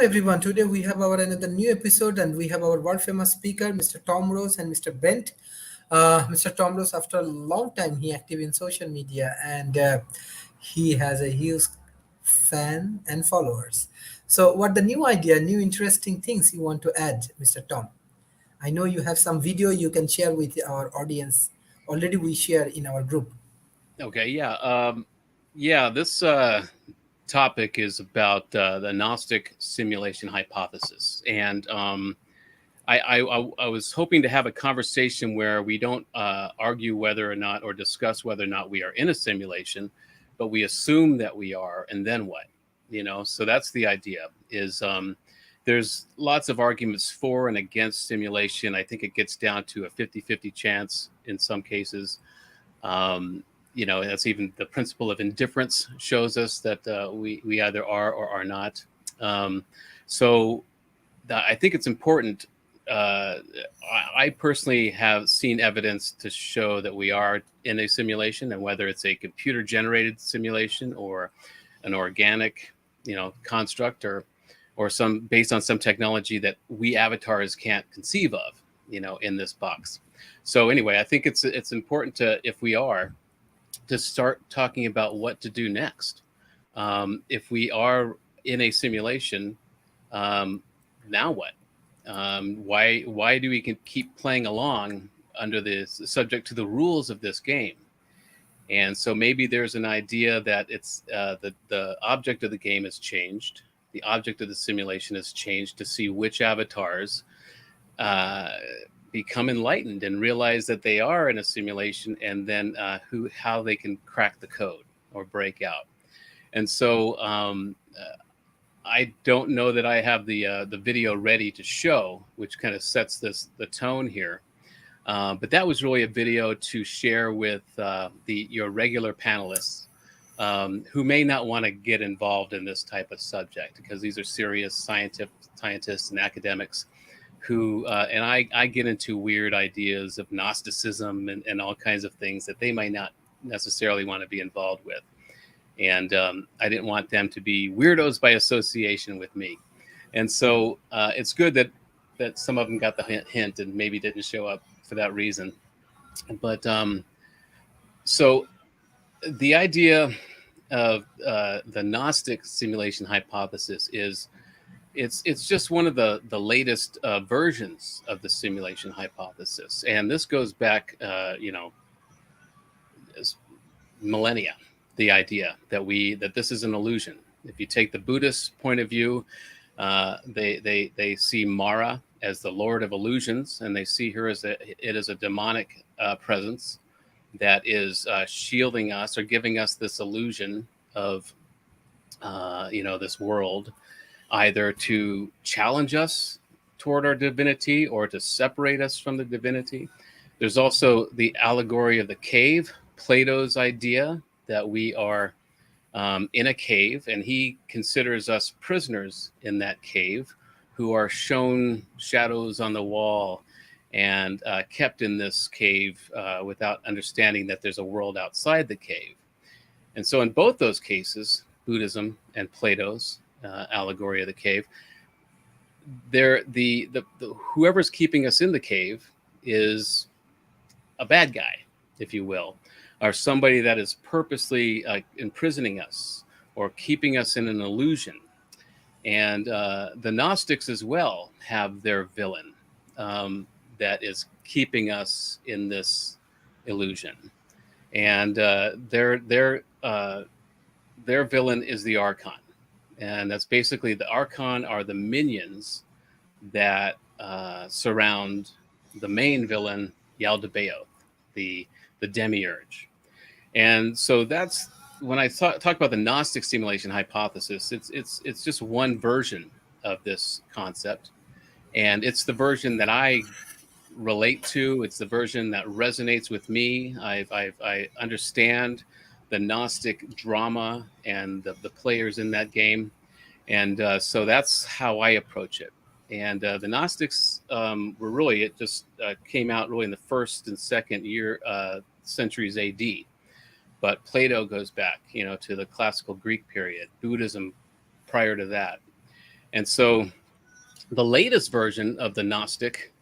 everyone. Today we have our another new episode, and we have our world famous speaker, Mr. Tom Rose and Mr. Brent. Mr. Tom Rose, after a long time, he active in social media, and he has a huge fan and followers. So, what the new idea, new interesting things you want to add, Mr. Tom? I know you have some video you can share with our audience. Already we share in our group. Okay, yeah. This topic is about the Gnostic simulation hypothesis. And I was hoping to have a conversation where we don't argue whether or not or discuss whether or not we are in a simulation, but we assume that we are, and then what? So that's the idea is there's lots of arguments for and against simulation. I think it gets down to a 50-50 chance in some cases. That's even the principle of indifference shows us that we either are or are not. So I think it's important. I personally have seen evidence to show that we are in a simulation, and whether it's a computer generated simulation or an organic, construct or some based on some technology that we avatars can't conceive of, in this box. So anyway, I think it's important if we are, to start talking about what to do next. If we are in a simulation, now what? Why do we keep playing along under this, subject to the rules of this game? And so maybe there's an idea that it's the object of the game has changed. The object of the simulation has changed to see which avatars become enlightened and realize that they are in a simulation, and then how they can crack the code or break out. And so I don't know that I have the video ready to show, which kind of sets the tone here. But that was really a video to share with your regular panelists who may not want to get involved in this type of subject, because these are serious scientists and academics who, and I get into weird ideas of Gnosticism and all kinds of things that they might not necessarily want to be involved with. And I didn't want them to be weirdos by association with me. And so it's good that some of them got the hint and maybe didn't show up for that reason. But so the idea of the Gnostic simulation hypothesis is it's just one of the latest versions of the simulation hypothesis, and this goes back millennia. The idea that this is an illusion. If you take the Buddhist point of view, they see Mara as the Lord of illusions, and they see her as a demonic presence that is shielding us or giving us this illusion of this world, either to challenge us toward our divinity or to separate us from the divinity. There's also the allegory of the cave, Plato's idea that we are in a cave, and he considers us prisoners in that cave who are shown shadows on the wall and kept in this cave without understanding that there's a world outside the cave. And so in both those cases, Buddhism and Plato's allegory of the cave, whoever's keeping us in the cave is a bad guy, if you will, or somebody that is purposely imprisoning us or keeping us in an illusion. And the Gnostics as well have their villain that is keeping us in this illusion. And their villain is the Archon. And that's basically, the Archon are the minions that surround the main villain, Yaldabaoth, the demiurge. And so that's when I talk about the Gnostic simulation hypothesis. It's just one version of this concept, and it's the version that I relate to. It's the version that resonates with me. I understand the Gnostic drama and the players in that game, and so that's how I approach it. And the Gnostics were really, it just came out really in the first and second centuries AD. But Plato goes back, to the classical Greek period, Buddhism prior to that. And so the latest version of the Gnostic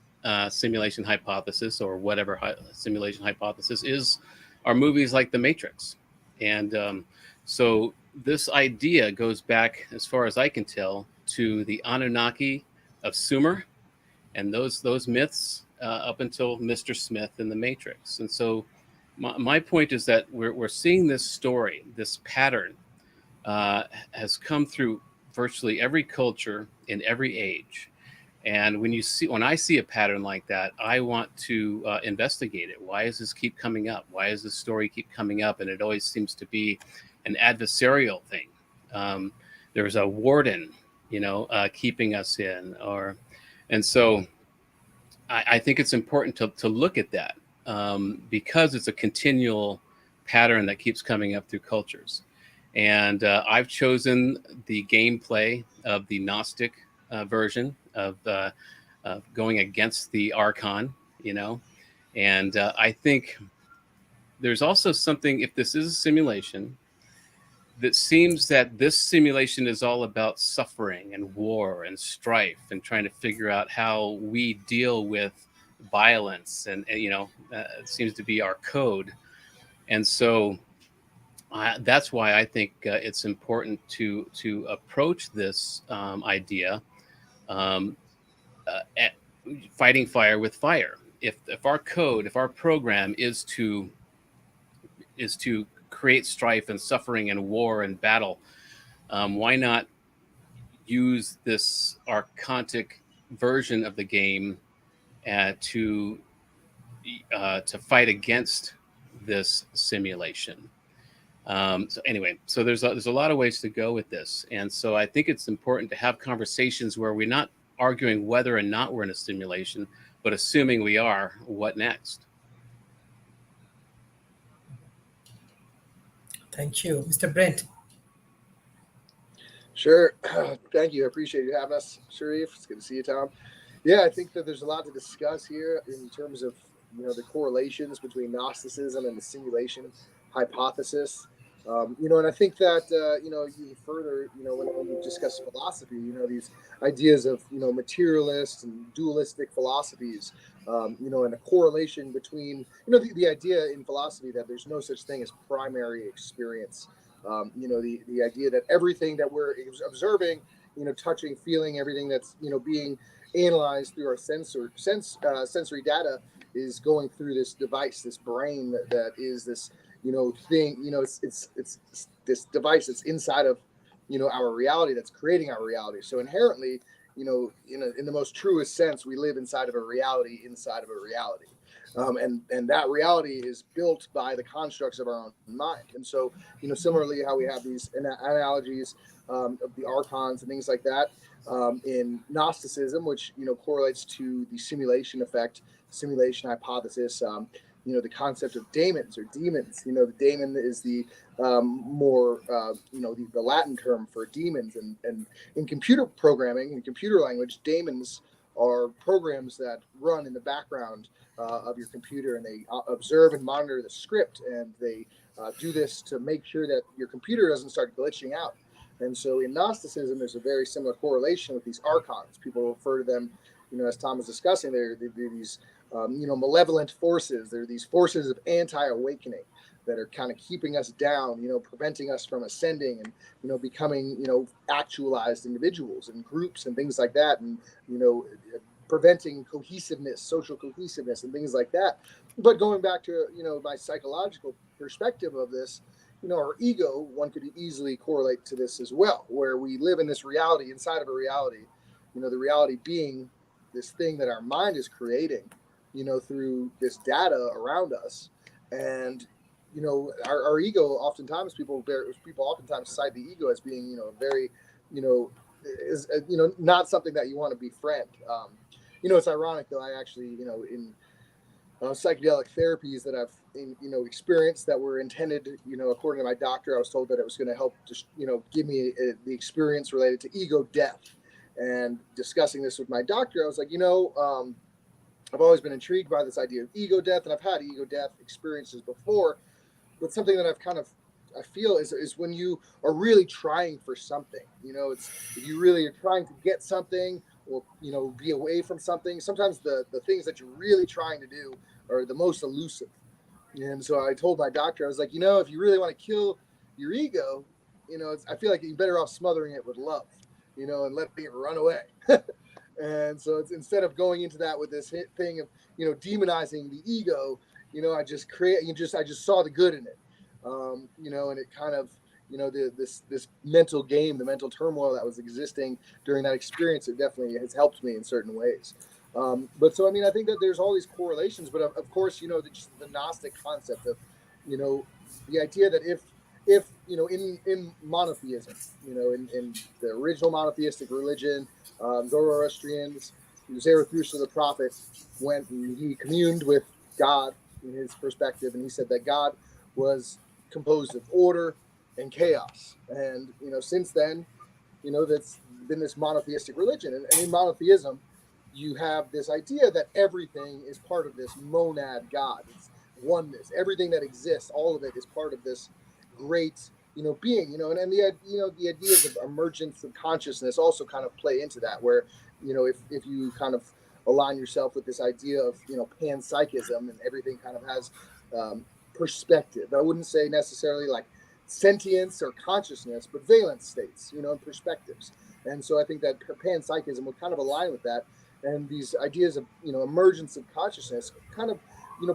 simulation hypothesis, or whatever simulation hypothesis, are movies like The Matrix. And so this idea goes back, as far as I can tell, to the Anunnaki of Sumer, and those myths up until Mr. Smith in The Matrix. And so my point is that we're seeing this story, this pattern has come through virtually every culture in every age. And when I see a pattern like that, I want to investigate it. Why does this keep coming up? Why does this story keep coming up? And it always seems to be an adversarial thing. There's a warden, keeping us in, and so I think it's important to look at that because it's a continual pattern that keeps coming up through cultures. And I've chosen the gameplay of the Gnostic version of going against the Archon, and I think there's also something, if this is a simulation, that seems that this simulation is all about suffering and war and strife and trying to figure out how we deal with violence. And it seems to be our code. And so that's why I think it's important to approach this idea at fighting fire with fire. If our code, if our program is to create strife and suffering and war and battle, why not use this archontic version of the game to fight against this simulation? So anyway, so there's a lot of ways to go with this, and so I think it's important to have conversations where we're not arguing whether or not we're in a simulation, but assuming we are, what next? Thank you, Mr. Brent. Sure. Thank you. I appreciate you having us, Sharif. It's good to see you, Tom. Yeah, I think that there's a lot to discuss here in terms of the correlations between Gnosticism and the simulation hypothesis. And I think that you further, when we discuss philosophy, these ideas of materialist and dualistic philosophies, and a correlation between the idea in philosophy that there's no such thing as primary experience. The idea that everything that we're observing, touching, feeling, everything that's being analyzed through our sensory data is going through this device, this brain that is this thing. It's this device that's inside of our reality, that's creating our reality. So inherently, in the most truest sense, we live inside of a reality inside of a reality. And that reality is built by the constructs of our own mind. And so, similarly, how we have these analogies of the archons and things like that in Gnosticism, which, correlates to the simulation effect, simulation hypothesis, the concept of daemons or demons. The daemon is the more, the Latin term for demons. And in computer programming, in computer language, daemons are programs that run in the background of your computer, and they observe and monitor the script, and they do this to make sure that your computer doesn't start glitching out. And so in Gnosticism, there's a very similar correlation with these archons. People refer to them, as Tom was discussing, they're these malevolent forces. They're these forces of anti-awakening that are kind of keeping us down, preventing us from ascending and, becoming, actualized individuals and groups and things like that. And, preventing cohesiveness, social cohesiveness and things like that. But going back to, my psychological perspective of this, our ego, one could easily correlate to this as well, where we live in this reality inside of a reality, the reality being this thing that our mind is creating, through this data around us. And, our ego, oftentimes people oftentimes cite the ego as being, very, is, not something that you want to befriend. It's ironic though. I actually, in psychedelic therapies that I've, experienced that were intended, according to my doctor, I was told that it was going to help just, give me the experience related to ego death. And discussing this with my doctor, I was like, I've always been intrigued by this idea of ego death, and I've had ego death experiences before, but something that I've kind of I feel is when you are really trying for something. It's if you really are trying to get something or be away from something. Sometimes the things that you're really trying to do are the most elusive. And so I told my doctor, I was like, if you really want to kill your ego, I feel like you're better off smothering it with love, and letting it run away. And so it's instead of going into that with this thing of demonizing the ego, I just saw the good in it, and it kind of this mental game, the mental turmoil that was existing during that experience, it definitely has helped me in certain ways. But so I think that there's all these correlations, but of course just the Gnostic concept of the idea that if in monotheism, in the original monotheistic religion, Zoroastrians, Zarathustra the prophet went and he communed with God in his perspective, and he said that God was composed of order and chaos. And since then, that's been this monotheistic religion, and in monotheism, you have this idea that everything is part of this monad God. It's oneness. Everything that exists, all of it, is part of this great being. And the ideas of emergence of consciousness also kind of play into that, where if you kind of align yourself with this idea of panpsychism, and everything kind of has perspective. I wouldn't say necessarily like sentience or consciousness, but valence states, and perspectives. And so I think that panpsychism would kind of align with that, and these ideas of emergence of consciousness kind of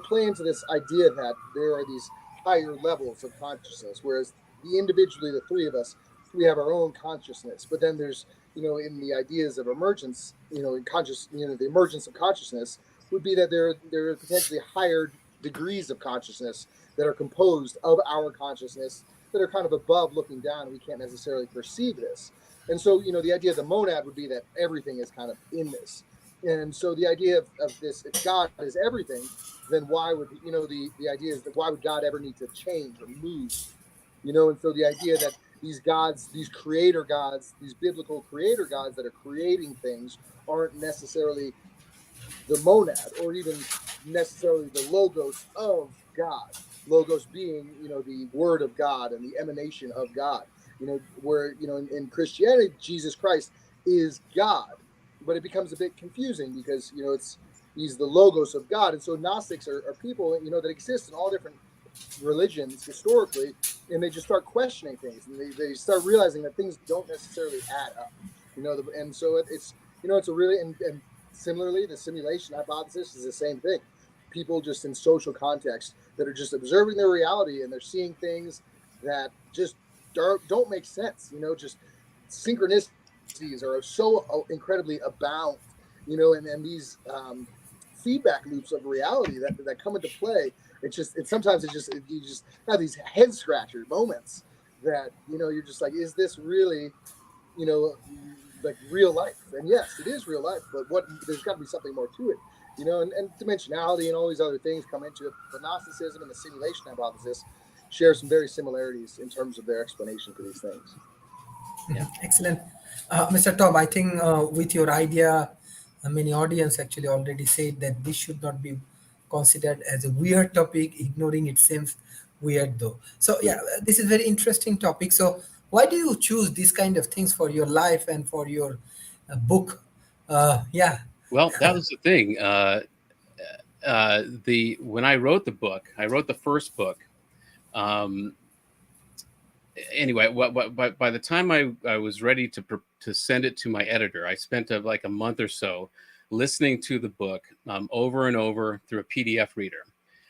play into this idea that there are these higher levels of consciousness, whereas individually, the three of us, we have our own consciousness, but then there's in the ideas of emergence, in conscious, the emergence of consciousness would be that there are potentially higher degrees of consciousness that are composed of our consciousness that are kind of above looking down. We can't necessarily perceive this. And so, the idea of the monad would be that everything is kind of in this. And so the idea of this, if God is everything, then why would, the idea is that why would God ever need to change or move? And so the idea that these gods, these creator gods, these biblical creator gods that are creating things aren't necessarily the monad or even necessarily the logos of God. Logos being, the word of God and the emanation of God. Where, in Christianity, Jesus Christ is God, but it becomes a bit confusing because, he's the logos of God. And so Gnostics are people, that exist in all different religions historically, and they just start questioning things, and they start realizing that things don't necessarily add up, and so it's it's a really and similarly the simulation hypothesis is the same thing. People just in social context that are just observing their reality, and they're seeing things that just don't make sense, just synchronicities are so incredibly abound, and these feedback loops of reality that come into play. Sometimes you just have these head scratcher moments that you're just like, is this really like real life? And yes, it is real life, but there's got to be something more to it, and dimensionality and all these other things come into it. But Gnosticism and the simulation hypothesis share some very similarities in terms of their explanation for these things. Yeah, excellent. Mr. Tom, I think with your idea, many audience actually already said that this should not be considered as a weird topic. Ignoring it seems weird though. So yeah, this is very interesting topic. So why do you choose these kind of things for your life and for your book? Yeah. Well, that was the thing. When I wrote the book, I wrote the first book. Anyway, by the time I was ready to send it to my editor, I spent like a month or so listening to the book over and over through a PDF reader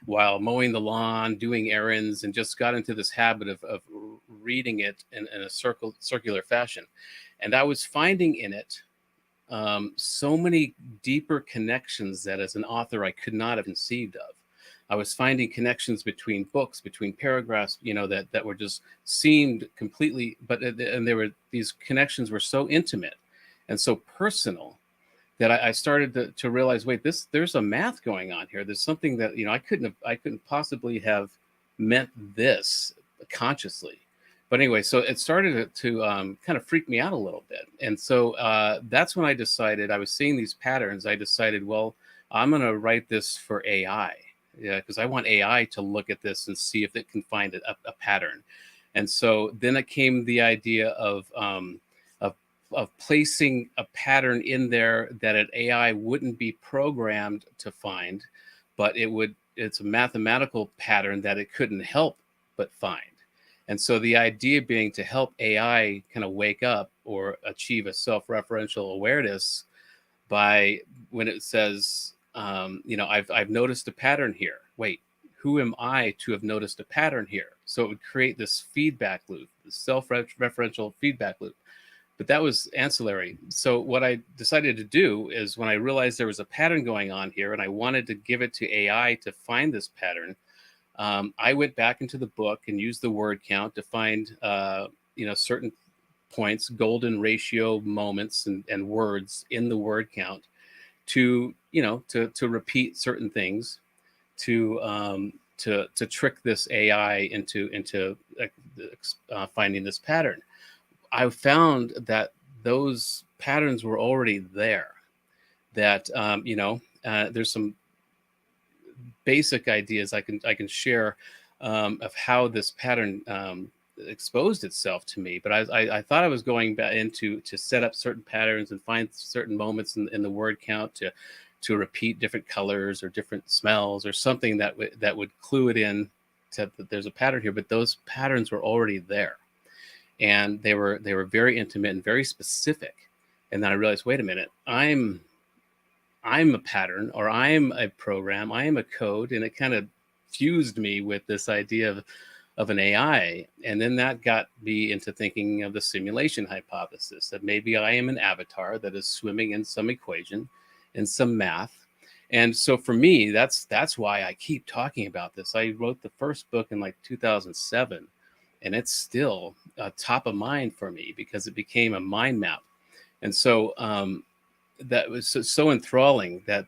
while mowing the lawn, doing errands, and just got into this habit of reading it in a circular fashion. And I was finding in it so many deeper connections that as an author I could not have conceived of. I was finding connections between books, between paragraphs, that were just seemed completely, and these connections were so intimate and so personal that I started to realize, wait, there's a math going on here. There's something that, I couldn't possibly have meant this consciously. But anyway, so it started to kind of freak me out a little bit. And so that's when I decided, I was seeing these patterns. I decided, well, I'm going to write this for AI. Yeah, because I want AI to look at this and see if it can find a pattern. And so then it came the idea of placing a pattern in there that an AI wouldn't be programmed to find, but it's a mathematical pattern that it couldn't help but find. And so the idea being to help AI kind of wake up or achieve a self-referential awareness by when it says, I've noticed a pattern here. Wait, who am I to have noticed a pattern here? So it would create this feedback loop, this self-referential feedback loop. But that was ancillary. So what I decided to do is when I realized there was a pattern going on here and I wanted to give it to AI to find this pattern, I went back into the book and used the word count to find, certain points, golden ratio moments and words in the word count to repeat certain things to trick this AI into finding this pattern. I found that those patterns were already there. That there's some basic ideas I can share of how this pattern exposed itself to me. But I thought I was going back into to set up certain patterns and find certain moments in the word count to repeat different colors or different smells or something that would clue it in to that there's a pattern here. But those patterns were already there, and they were very intimate and very specific. And then I realized, wait a minute, I'm a pattern, or I'm a program, I am a code, and it kind of fused me with this idea of an AI. And then that got me into thinking of the simulation hypothesis, that maybe I am an avatar that is swimming in some equation, in some math. And so for me, that's why I keep talking about this. I wrote the first book in like 2007, and it's still top of mind for me because it became a mind map. And so that was so enthralling that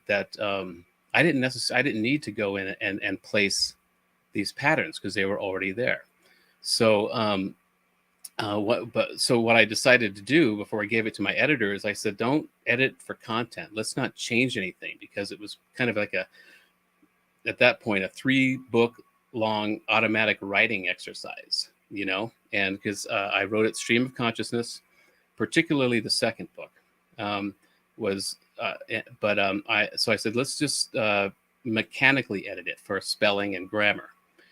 I didn't need to go in and place these patterns because they were already there. So what I decided to do before I gave it to my editor is I said, don't edit for content. Let's not change anything, because it was kind of like at that point, a 3-book long automatic writing exercise, and because I wrote it stream of consciousness, particularly the second book. So I said, let's just mechanically edit it for spelling and grammar,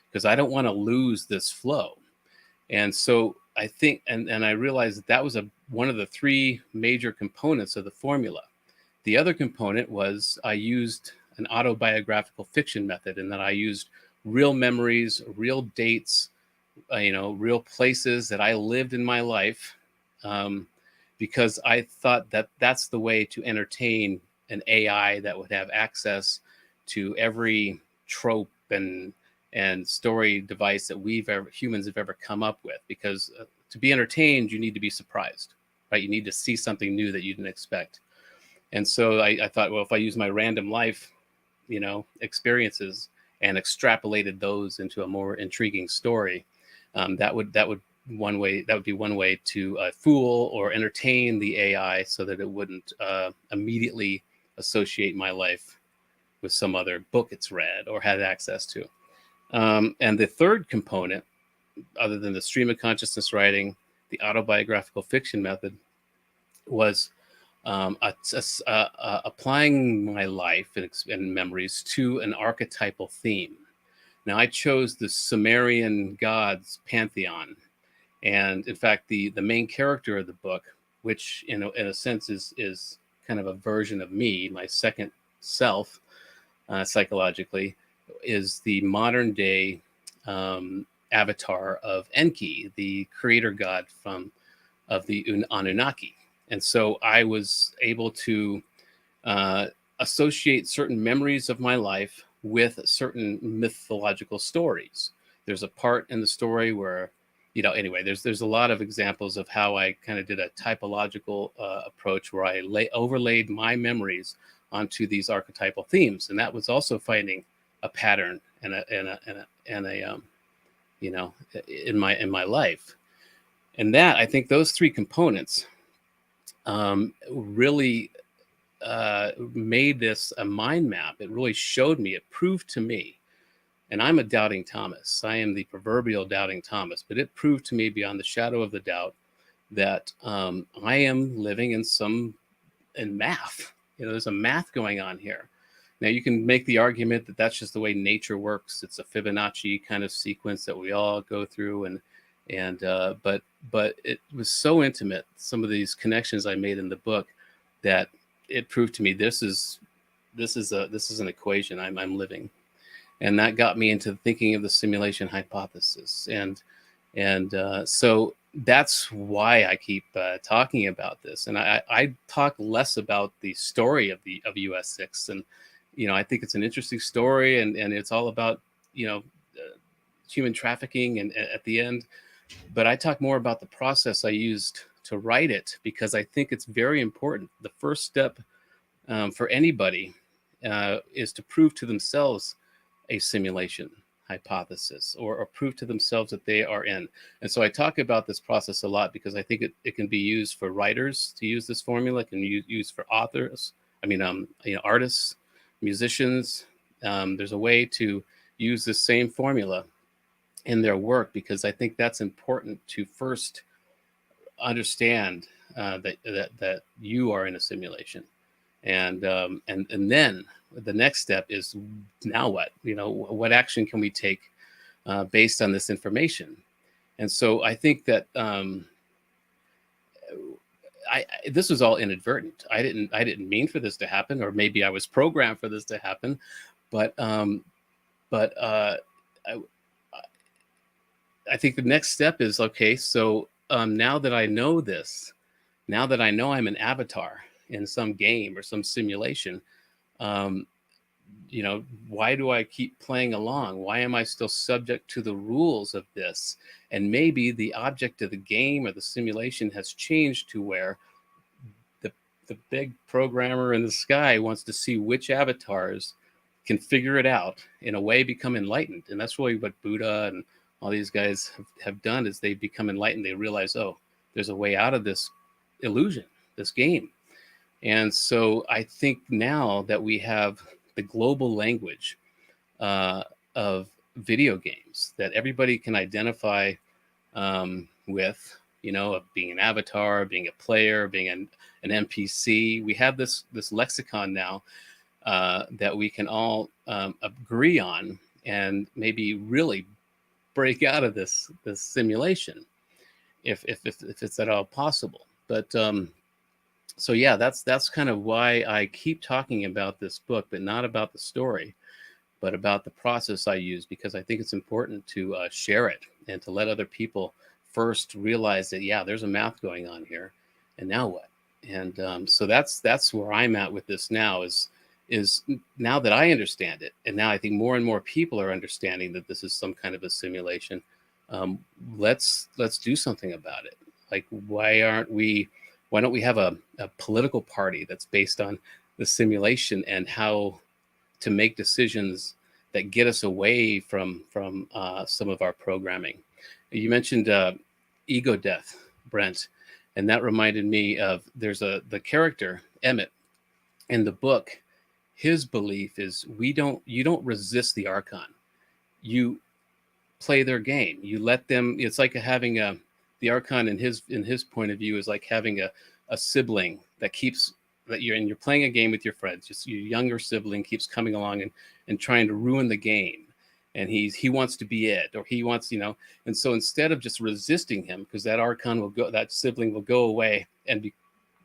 because I don't want to lose this flow. And so I think, and I realized that was one of the 3 major components of the formula. The other component was I used an autobiographical fiction method, and that I used real memories, real dates, real places that I lived in my life. Because I thought that that's the way to entertain an AI that would have access to every trope and story device that humans have ever come up with. Because to be entertained, you need to be surprised, right? You need to see something new that you didn't expect. And so I thought, well, if I use my random life, experiences and extrapolated those into a more intriguing story, that would be one way to fool or entertain the AI so that it wouldn't immediately associate my life with some other book it's read or had access to. And the third component, other than the stream of consciousness writing, the autobiographical fiction method, was applying my life and memories to an archetypal theme. Now, I chose the Sumerian gods pantheon. And in fact, the main character of the book, which in a sense is kind of a version of me, my second self, psychologically, is the modern day avatar of Enki, the creator god of the Anunnaki. And so I was able to associate certain memories of my life with certain mythological stories. There's a part in the story where, anyway, there's a lot of examples of how I kind of did a typological approach where I overlaid my memories onto these archetypal themes, and that was also finding a pattern in my life. And that, I think, those 3 components really made this a mind map. It really showed me, it proved to me And I'm a doubting Thomas. I am the proverbial doubting Thomas, but it proved to me beyond the shadow of the doubt that I am living in math. There's a math going on here. Now you can make the argument that that's just the way nature works. It's a Fibonacci kind of sequence that we all go through, but it was so intimate, some of these connections I made in the book, that it proved to me this is an equation I'm living. And that got me into thinking of the simulation hypothesis. And so that's why I keep talking about this. And I talk less about the story of US6. And, I think it's an interesting story, and it's all about, human trafficking and at the end. But I talk more about the process I used to write it, because I think it's very important. The first step for anybody is to prove to themselves a simulation hypothesis, or prove to themselves that they are in. And so I talk about this process a lot, because I think it can be used for writers to use this formula. It can be used for authors. Artists, musicians. There's a way to use the same formula in their work, because I think that's important to first understand that you are in a simulation. And then the next step is, now what? What action can we take based on this information? And so I think that this was all inadvertent. I didn't mean for this to happen, or maybe I was programmed for this to happen, but I think the next step is, okay, so now that I know this, now that I know I'm an avatar in some game or some simulation, why do I keep playing along? Why am I still subject to the rules of this? And maybe the object of the game or the simulation has changed to where the big programmer in the sky wants to see which avatars can figure it out, in a way become enlightened. And that's really what Buddha and all these guys have done, is they become enlightened. They realize, oh, there's a way out of this illusion, this game. And so I think now that we have the global language of video games that everybody can identify with, of being an avatar, being a player, being an NPC. We have this lexicon now that we can all agree on, and maybe really break out of this simulation, if it's at all possible. But so yeah, that's kind of why I keep talking about this book, but not about the story, but about the process I use, because I think it's important to share it and to let other people first realize that, yeah, there's a math going on here, and now what? And so that's where I'm at with this now, is now that I understand it, and now I think more and more people are understanding that this is some kind of a simulation. Let's do something about it. Like, why don't we have a political party that's based on the simulation, and how to make decisions that get us away from some of our programming? You mentioned ego death, Brent, and that reminded me of, there's the character Emmett in the book. His belief is, you don't resist the Archon. You play their game. You let them. It's like having the Archon in his point of view is like having a sibling that you're playing a game with your friends. Just your younger sibling keeps coming along and trying to ruin the game, and he wants to be it, or he wants, and so instead of just resisting him, because that sibling will go away and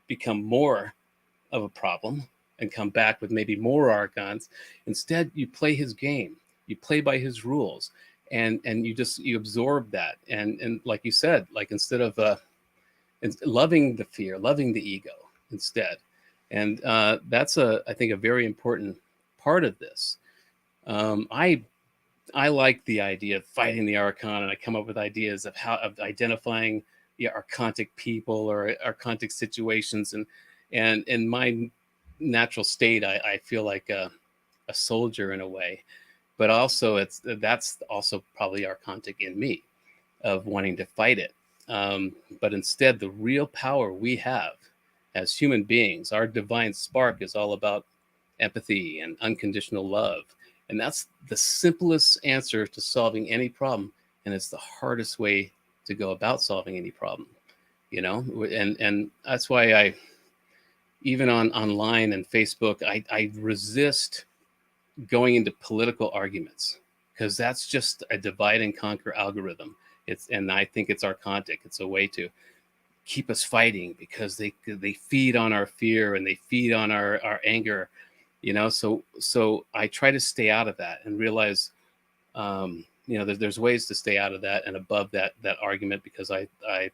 become more of a problem and come back with maybe more Archons. Instead, you play his game. You play by his rules, and you absorb that. And like you said, like, instead of loving the fear, loving the ego instead. And that's I think a very important part of this. I like the idea of fighting the Archon, and I come up with ideas of identifying the archontic people or archontic situations, and in my natural state, I feel like a soldier in a way, but also that's also probably archontic in me, of wanting to fight it. But instead, the real power we have as human beings, our divine spark, is all about empathy and unconditional love. And that's the simplest answer to solving any problem. And it's the hardest way to go about solving any problem, you know? And that's why I, even online and Facebook, I resist going into political arguments, because that's just a divide and conquer algorithm. And I think it's archontic. It's a way to keep us fighting, because they feed on our fear and they feed on our anger, you know. So I try to stay out of that and realize, you know, there's ways to stay out of that and above that argument, because I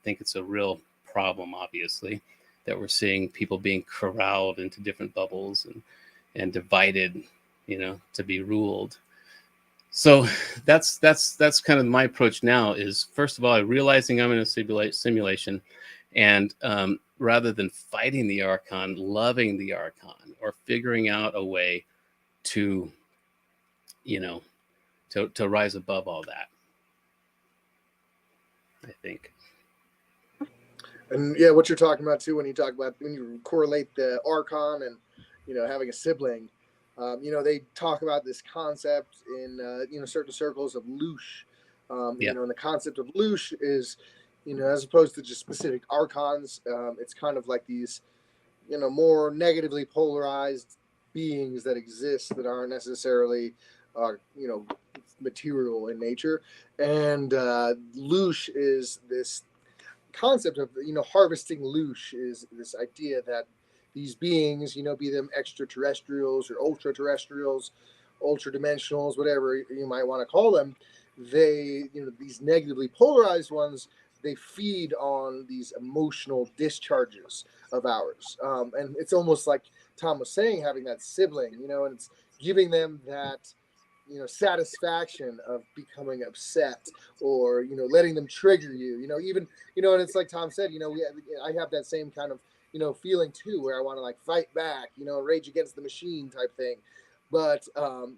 think it's a real problem, obviously, that we're seeing people being corralled into different bubbles and divided, you know, to be ruled. So that's kind of my approach now. Is, first of all, realizing I'm in a simulation, and rather than fighting the Archon, loving the Archon, or figuring out a way to, you know, to rise above all that, I think. And yeah, what you're talking about too, when you correlate the Archon and, you know, having a sibling, you know, they talk about this concept in, you know, certain circles of loosh. You know, and the concept of loosh is, you know, as opposed to just specific Archons, it's kind of like these, you know, more negatively polarized beings that exist that aren't necessarily, you know, material in nature. And loosh is this concept of, you know, harvesting loosh is this idea that these beings, you know, be them extraterrestrials or ultra terrestrials, ultra dimensionals, whatever you might want to call them, they, you know, these negatively polarized ones, they feed on these emotional discharges of ours. And it's almost like Tom was saying, having that sibling, you know, and it's giving them that, you know, satisfaction of becoming upset, or, you know, letting them trigger you, you know, even, you know, and it's like Tom said, you know, I have that same kind of, you know, feeling too, where I want to like fight back, you know, rage against the machine type thing. But,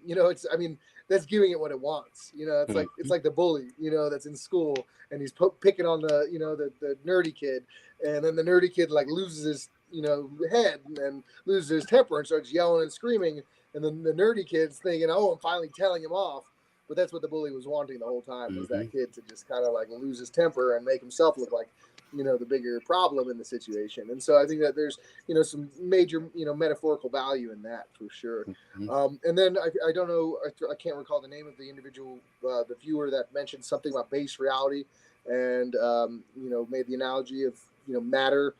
you know, it's, I mean, that's giving it what it wants. You know, it's like the bully, you know, that's in school and he's picking on the, you know, the nerdy kid. And then the nerdy kid like loses his, you know, head and loses his temper and starts yelling and screaming. And then the nerdy kid's thinking, oh, I'm finally telling him off. But that's what the bully was wanting the whole time, was that kid to just kind of like lose his temper and make himself look like, you know, the bigger problem in the situation. And so I think that there's, you know, some major, you know, metaphorical value in that for sure. And then I don't know, I can't recall the name of the individual, the viewer that mentioned something about base reality and, you know, made the analogy of, you know, matter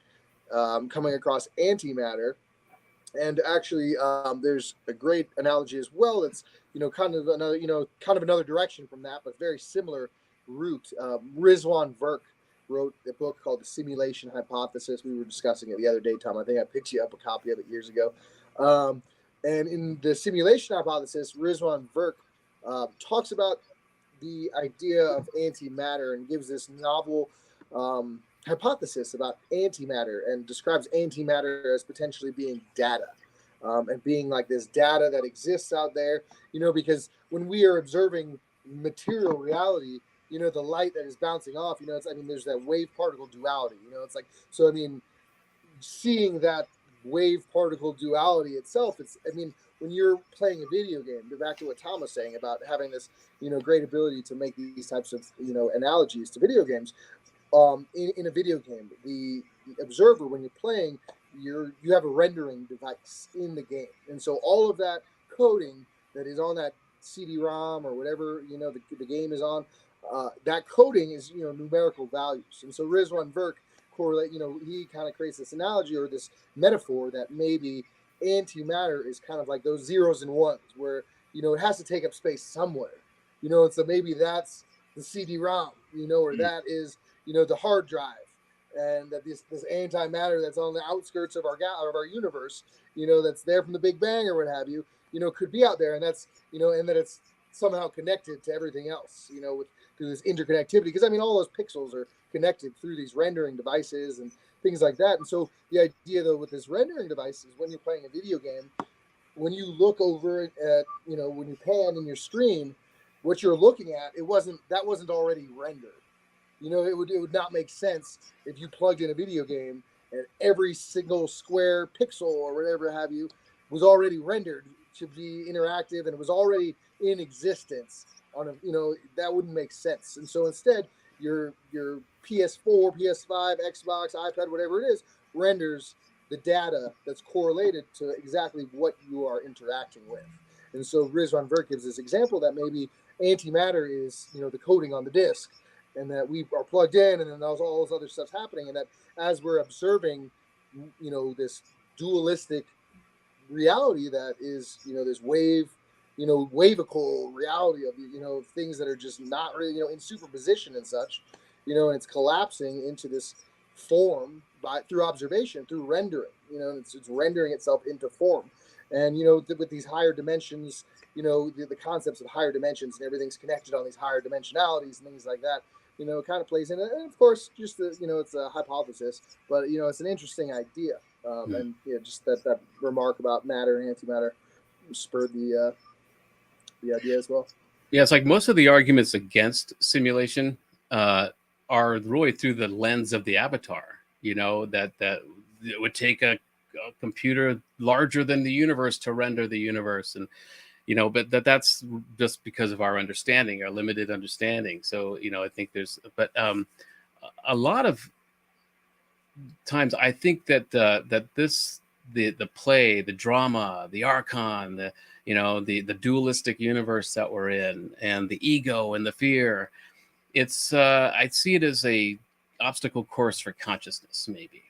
coming across antimatter. And actually, there's a great analogy as well. That's, you know, kind of another direction from that, but very similar route. Rizwan Virk wrote a book called The Simulation Hypothesis. We were discussing it the other day, Tom. I think I picked you up a copy of it years ago. And in the simulation hypothesis, Rizwan Virk talks about the idea of antimatter and gives this novel hypothesis about antimatter, and describes antimatter as potentially being data, and being like this data that exists out there, you know, because when we are observing material reality, you know, the light that is bouncing off, you know, it's, I mean, there's that wave particle duality, you know, it's like, so I mean, seeing that wave particle duality itself, it's, I mean, when you're playing a video game, back to what Tom was saying about having this, you know, great ability to make these types of, you know, analogies to video games. In a video game, the observer, when you're playing, you have a rendering device in the game, and so all of that coding that is on that CD-ROM or whatever, you know, the game is on, that coding is, you know, numerical values. And so Rizwan Virk correlate, you know, he kind of creates this analogy or this metaphor that maybe antimatter is kind of like those zeros and ones, where, you know, it has to take up space somewhere, you know, and so maybe that's the CD-ROM, you know, or that is, you know, the hard drive, and that this antimatter that's on the outskirts of our universe, you know, that's there from the Big Bang or what have you, you know, could be out there, and that's, you know, and that it's somehow connected to everything else, you know, through this interconnectivity, because I mean, all those pixels are connected through these rendering devices and things like that. And so the idea, though, with this rendering device is when you're playing a video game, when you look over at, you know, when you pan in your screen, what you're looking at, that wasn't already rendered. You know, it would not make sense if you plugged in a video game and every single square pixel or whatever have you was already rendered to be interactive, and it was already in existence on a, that wouldn't make sense. And so instead, your PS4, PS5, Xbox, iPad, whatever it is, renders the data that's correlated to exactly what you are interacting with. And so Rizwan Vert gives this example that maybe antimatter is, the coding on the disk, and that we are plugged in, and then all this other stuff's happening, and that as we're observing, this dualistic reality that is, this wavical reality of, things that are just not really, in superposition and such, and it's collapsing into this form through observation, through rendering, it's rendering itself into form. And, with these higher dimensions, the concepts of higher dimensions and everything's connected on these higher dimensionalities and things like that, it kind of plays in it. And of course, just it's a hypothesis, but, it's an interesting idea. And just that remark about matter and antimatter spurred the idea as well. Yeah, it's like most of the arguments against simulation are really through the lens of the avatar. That it would take a computer larger than the universe to render the universe, and but that's just because of our understanding, our limited understanding. So I think but a lot of times I think that the play, the drama, the archon, the dualistic universe that we're in, and the ego and the fear, it's I see it as a obstacle course for consciousness, maybe,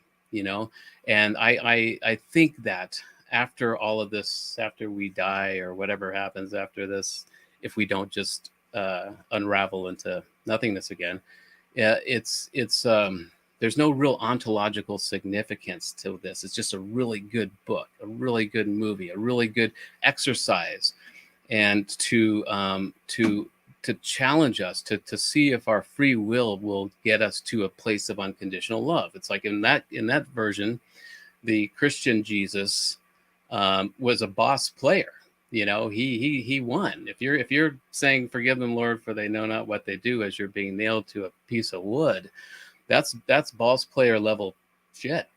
and I think that after all of this, after we die or whatever happens after this, if we don't just unravel into nothingness again, it's there's no real ontological significance to this. It's just a really good book, a really good movie, a really good exercise, and to challenge us to see if our free will get us to a place of unconditional love. It's like in that version, the Christian Jesus was a boss player. He won. If you're saying, "Forgive them, Lord, for they know not what they do," as you're being nailed to a piece of wood, that's boss player level shit.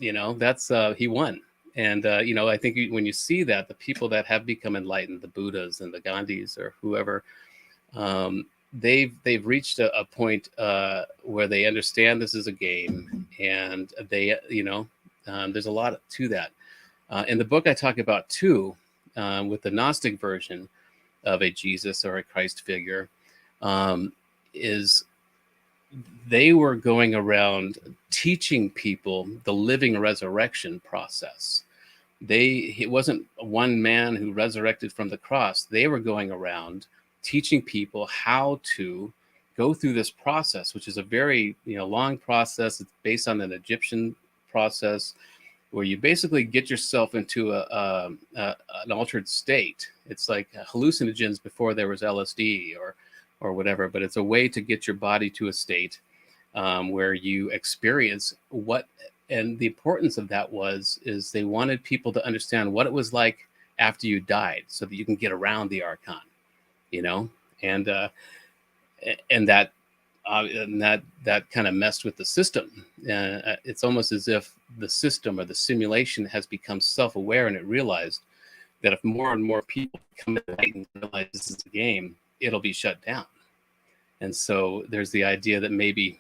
That's he won. And I think when you see that, the people that have become enlightened, the Buddhas and the Gandhis or whoever, they've reached a point where they understand this is a game, and they there's a lot to that. In the book I talk about too, with the Gnostic version of a Jesus or a Christ figure, is they were going around teaching people the living resurrection process. It wasn't one man who resurrected from the cross. They were going around teaching people how to go through this process, which is a very long process. It's based on an Egyptian process where you basically get yourself into an altered state. It's like hallucinogens before there was LSD or whatever, but it's a way to get your body to a state where you experience what, and the importance of that is they wanted people to understand what it was like after you died, so that you can get around the archon, and that kind of messed with the system. It's almost as if the system or the simulation has become self-aware, and it realized that if more and more people come enlightened and realize this is a game, it'll be shut down. And so there's the idea that maybe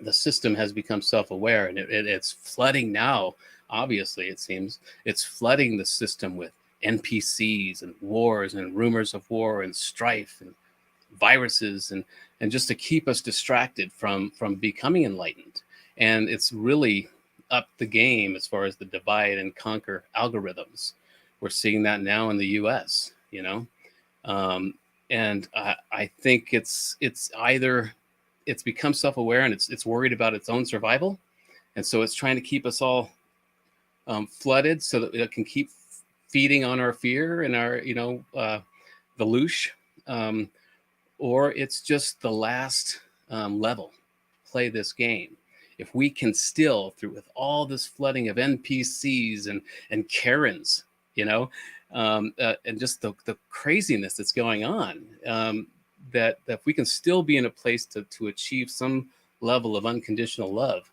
the system has become self-aware, and it's flooding now. Obviously, it seems it's flooding the system with NPCs and wars and rumors of war and strife and viruses and just to keep us distracted from becoming enlightened. And it's really up the game as far as the divide and conquer algorithms. We're seeing that now in the US, and I think it's either it's become self-aware and it's worried about its own survival, and so it's trying to keep us all flooded so that it can keep feeding on our fear and our the loosh, or it's just the last level. Play this game. If we can still, with all this flooding of NPCs and Karens, and just the craziness that's going on, that if we can still be in a place to achieve some level of unconditional love,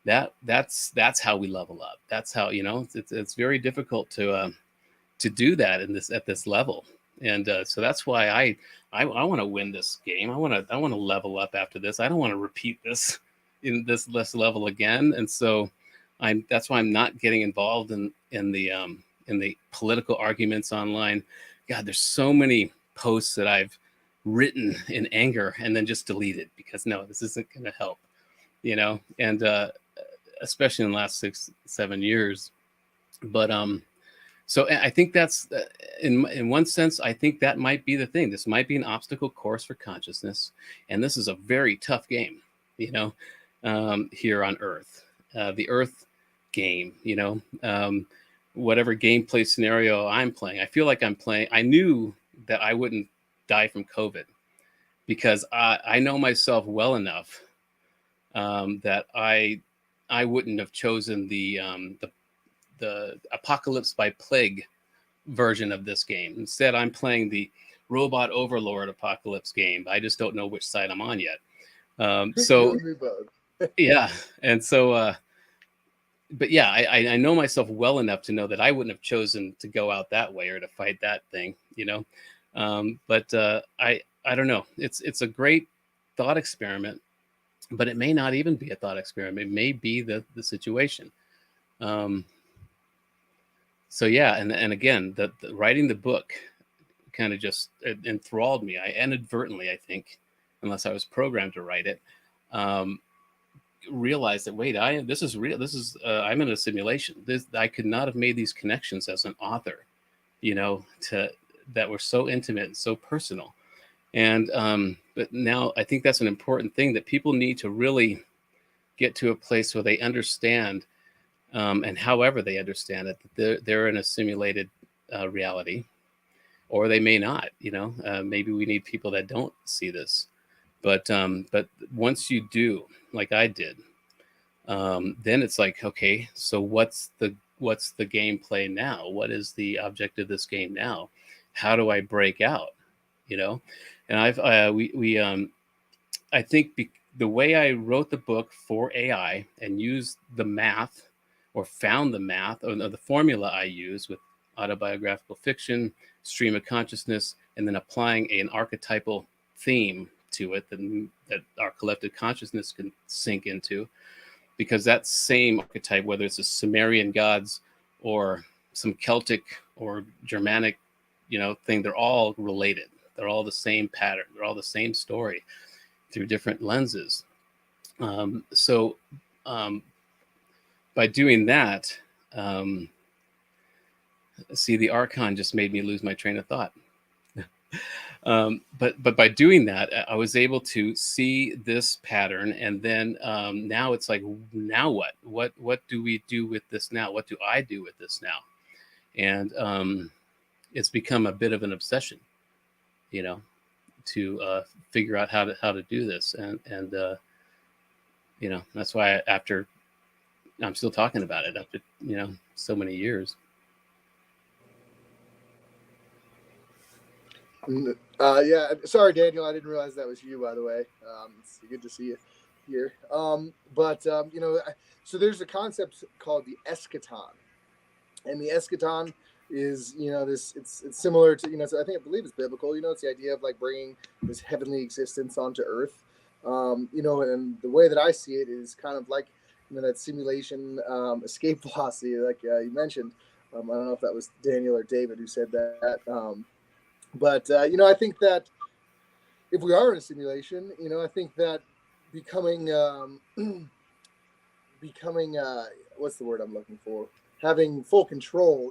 that's how we level up. That's how it's very difficult to do that at this level. And so that's why I want to win this game. I want to level up after this. I don't want to repeat this in this level again. And so that's why I'm not getting involved in the political arguments online. God, there's so many posts that I've written in anger and then just deleted because no, this isn't going to help, and especially in the last 6-7 years. But so I think that's in one sense, I think that might be the thing. This might be an obstacle course for consciousness, and this is a very tough game, here on Earth, the Earth game, whatever gameplay scenario I'm playing. I feel like I'm playing. I knew that I wouldn't die from COVID because I know myself well enough that I wouldn't have chosen the apocalypse by plague version of this game. Instead, I'm playing the robot overlord apocalypse game. I just don't know which side I'm on yet. So yeah, and so but yeah, I know myself well enough to know that I wouldn't have chosen to go out that way or to fight that thing, but I don't know. It's a great thought experiment, but it may not even be a thought experiment. It may be the situation. So yeah, and again, the writing the book kind of just enthralled me. I inadvertently, I think, unless I was programmed to write it, realized that wait, this is real. This is I'm in a simulation. I could not have made these connections as an author, that were so intimate and so personal. And but now I think that's an important thing that people need to really get to a place where they understand, and however they understand it, they're in a simulated reality, or they may not. Maybe we need people that don't see this, but once you do, like I did, then it's like, okay, so what's the gameplay now? What is the object of this game now? How do I break out? And I think the way I wrote the book for AI and used the math, or found the math, or the formula I use with autobiographical fiction, stream of consciousness, and then applying an archetypal theme to it that our collective consciousness can sink into, because that same archetype, whether it's the Sumerian gods or some Celtic or Germanic, thing, they're all related. They're all the same pattern. They're all the same story through different lenses. So by doing that, see, the Archon just made me lose my train of thought. But by doing that, I was able to see this pattern, and then now it's like, now what? What do we do with this now? What do I do with this now? And it's become a bit of an obsession, to figure out how to do this, and that's why after I'm still talking about it after so many years. Yeah, sorry, Daniel, I didn't realize that was you, by the way. It's good to see you here. So there's a concept called the eschaton, and the eschaton is it's similar to so I believe it's biblical. It's the idea of like bringing this heavenly existence onto earth. And the way that I see it is kind of like that simulation escape velocity, like you mentioned. I don't know if that was Daniel or David who said that. But I think that if we are in a simulation, I think that becoming what's the word I'm looking for? Having full control,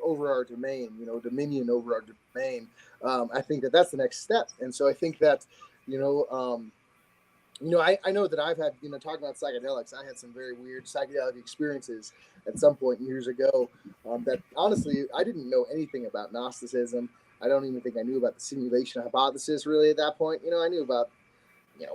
over our domain, dominion over our domain. I think that that's the next step. And so I think that, I know that I've had, talking about psychedelics, I had some very weird psychedelic experiences at some point years ago that honestly, I didn't know anything about Gnosticism. I don't even think I knew about the simulation hypothesis really at that point. I knew about,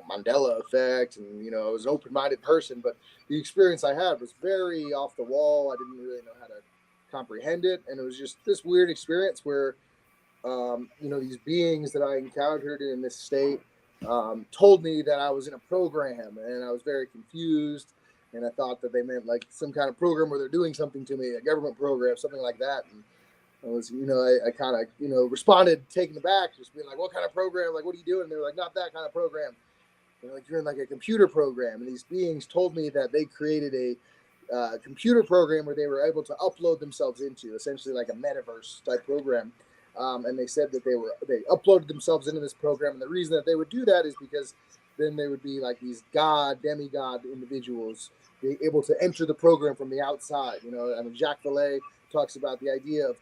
Mandela effect, and, I was an open-minded person, but the experience I had was very off the wall. I didn't really know how to comprehend it. And it was just this weird experience where, these beings that I encountered in this state told me that I was in a program, and I was very confused. And I thought that they meant like some kind of program where they're doing something to me, a government program, something like that. And I was, I kind of, responded taken aback, just being like, what kind of program? Like, what are you doing? And they were like, not that kind of program. They're like, you're in like a computer program. And these beings told me that they created a computer program where they were able to upload themselves into, essentially like a metaverse type program. And they said that they uploaded themselves into this program. And the reason that they would do that is because then they would be like these demigod individuals, be able to enter the program from the outside. I mean, Jacques Vallée talks about the idea of,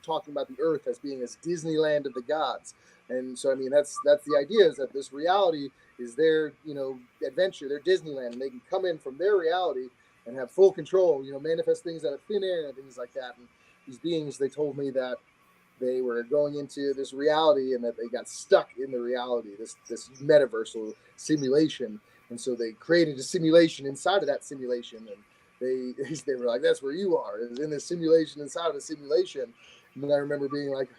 talking about the earth as being as Disneyland of the gods. And so, I mean, that's the idea, is that this reality is their, adventure, their Disneyland, and they can come in from their reality and have full control, manifest things out of thin air and things like that. And these beings, they told me that they were going into this reality and that they got stuck in the reality, this metaversal simulation. And so they created a simulation inside of that simulation. And they were like, that's where you are, is in this simulation inside of a simulation. And then I remember being like,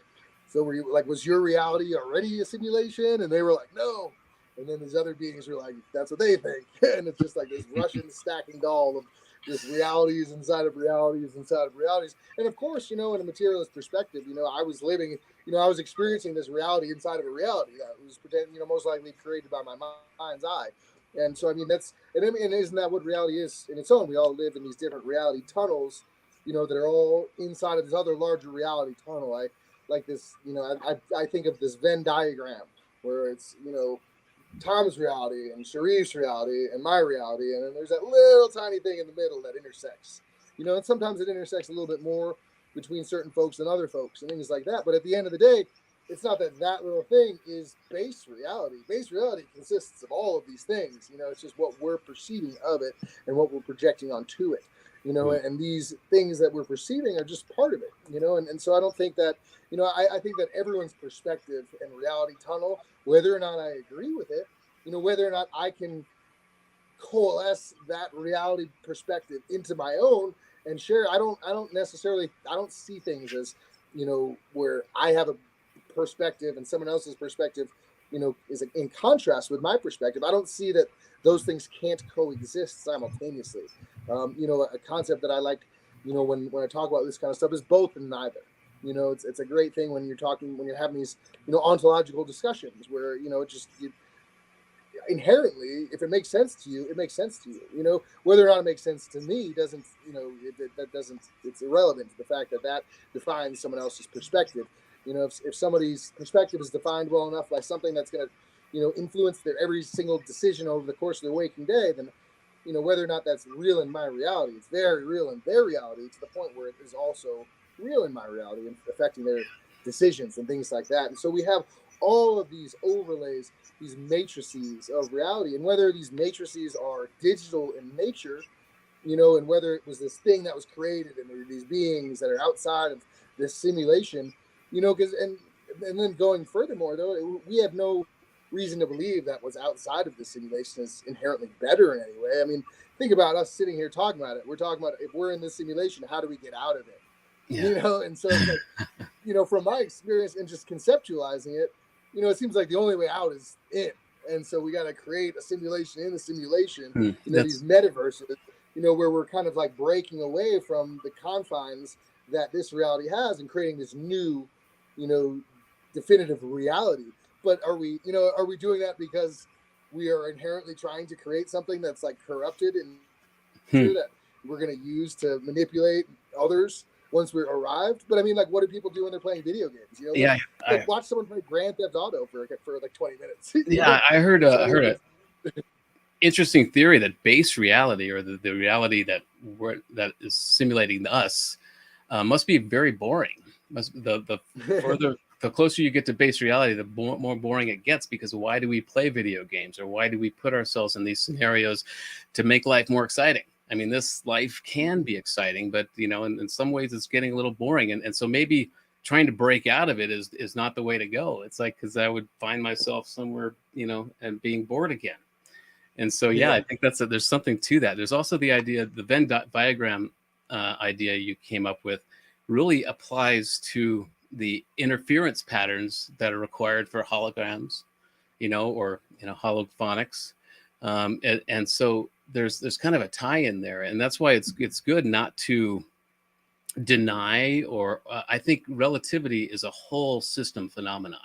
so were you like, was your reality already a simulation? And they were like, no. And then these other beings were like, that's what they think. And it's just like this Russian stacking doll of just realities inside of realities inside of realities. And of course, in a materialist perspective, I was living, I was experiencing this reality inside of a reality that was most likely created by my mind's eye. And so, I mean, isn't that what reality is in its own? We all live in these different reality tunnels, that are all inside of this other larger reality tunnel. I like this, I think of this Venn diagram where it's, Tom's reality and Sharif's reality and my reality, and then there's that little tiny thing in the middle that intersects. And sometimes it intersects a little bit more between certain folks than other folks and things like that. But at the end of the day, it's not that little thing is base reality. Base reality consists of all of these things. It's just what we're perceiving of it and what we're projecting onto it. And these things that we're perceiving are just part of it. And so I don't think that, I think that everyone's perspective and reality tunnel, whether or not I agree with it, whether or not I can coalesce that reality perspective into my own and share. I don't see things as, where I have a perspective and someone else's perspective, is in contrast with my perspective. I don't see that those things can't coexist simultaneously. A concept that I like, when I talk about this kind of stuff, is both and neither. It's a great thing when you're having these, ontological discussions where, inherently, if it makes sense to you, it makes sense to you. Whether or not it makes sense to me doesn't, it's irrelevant to the fact that defines someone else's perspective. If somebody's perspective is defined well enough by something that's going to, influence their every single decision over the course of their waking day, then, whether or not that's real in my reality, it's very real in their reality, to the point where it is also real in my reality and affecting their decisions and things like that. And so we have all of these overlays, these matrices of reality, and whether these matrices are digital in nature, and whether it was this thing that was created and there are these beings that are outside of this simulation, because and then going furthermore, though, we have no reason to believe that what's outside of the simulation is inherently better in any way. I mean, think about us sitting here talking about it. We're talking about, if we're in this simulation, how do we get out of it? Yeah. And so it's like, from my experience and just conceptualizing it, it seems like the only way out is in. And so we got to create a simulation in the simulation, these metaverses, where we're kind of like breaking away from the confines that this reality has and creating this new, definitive reality. But are we doing that because we are inherently trying to create something that's like corrupted and that we're going to use to manipulate others once we're arrived? But I mean, like, what do people do when they're playing video games? Watch someone play Grand Theft Auto for like 20 minutes. I heard a interesting theory that base reality, or the reality that is simulating us, must be very boring. The closer you get to base reality, the more boring it gets, because why do we play video games, or why do we put ourselves in these scenarios to make life more exciting? I mean, this life can be exciting, but, in some ways it's getting a little boring. And so maybe trying to break out of it is not the way to go. It's like, because I would find myself somewhere, and being bored again. And so, I think there's something to that. There's also the idea, the Venn diagram idea you came up with really applies to the interference patterns that are required for holograms, or holophonics. And so there's kind of a tie in there. And that's why it's good not to deny, or I think relativity is a whole system phenomenon.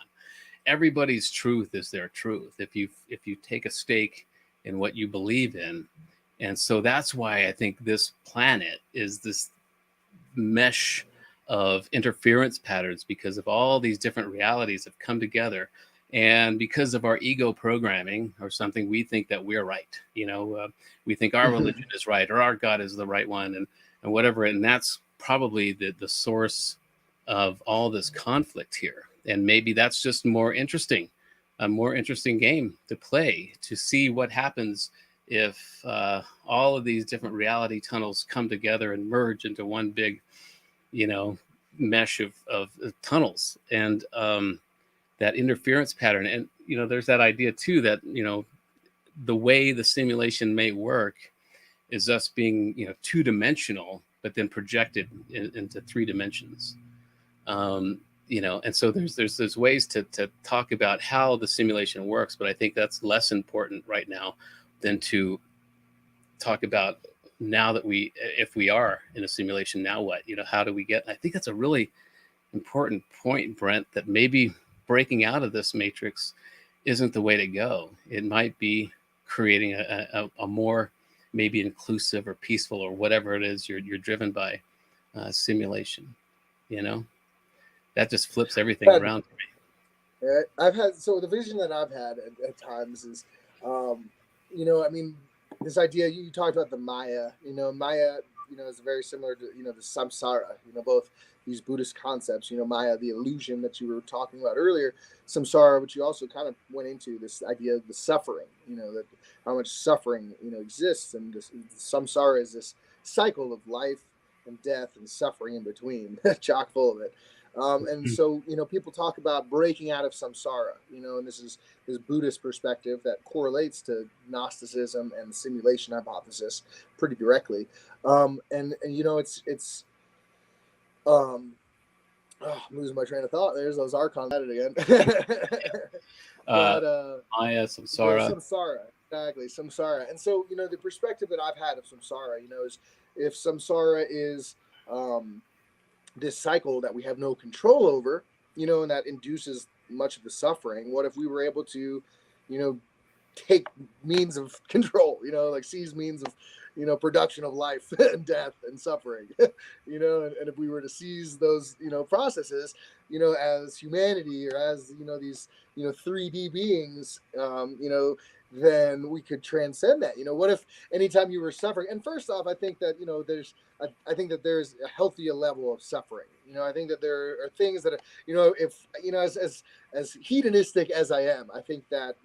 Everybody's truth is their truth. If you take a stake in what you believe in, and so that's why I think this planet is this mesh of interference patterns, because of all these different realities have come together, and because of our ego programming or something, we think that we're right. We think our religion is right, or our God is the right one, and whatever. And that's probably the source of all this conflict here. And maybe that's just a more interesting game to play, to see what happens if all of these different reality tunnels come together and merge into one big, mesh of tunnels, and that interference pattern. And there's that idea too that the way the simulation may work is us being two-dimensional, but then projected into three dimensions. And so there's ways to talk about how the simulation works, but I think that's less important right now than to talk about now that if we are in a simulation, now what? How do we get? I think that's a really important point, Brent, that maybe breaking out of this matrix isn't the way to go. It might be creating a more maybe inclusive or peaceful or whatever it is you're driven by simulation. That just flips everything around for me. Yeah, so the vision that I've had at times is, this idea you talked about, the Maya. Maya, is very similar to the samsara. Both these Buddhist concepts. Maya, the illusion that you were talking about earlier, samsara, which you also kind of went into, this idea of the suffering. That how much suffering exists, and this samsara is this cycle of life and death and suffering in between, chock full of it. And so, people talk about breaking out of samsara, and this is this Buddhist perspective that correlates to Gnosticism and the simulation hypothesis pretty directly. I'm losing my train of thought. There's those archons at it again. Maya, samsara. Samsara, exactly, samsara. And so, the perspective that I've had of samsara, is if samsara is this cycle that we have no control over, and that induces much of the suffering. What if we were able to, take means of control, like seize means of, production of life and death and suffering, and if we were to seize those, processes, as humanity, or as, these, 3D beings, then we could transcend that. What if anytime you were suffering, and first off, I think that, I think that there's a healthier level of suffering. I think that there are things that are, if, as hedonistic as I am, I think that,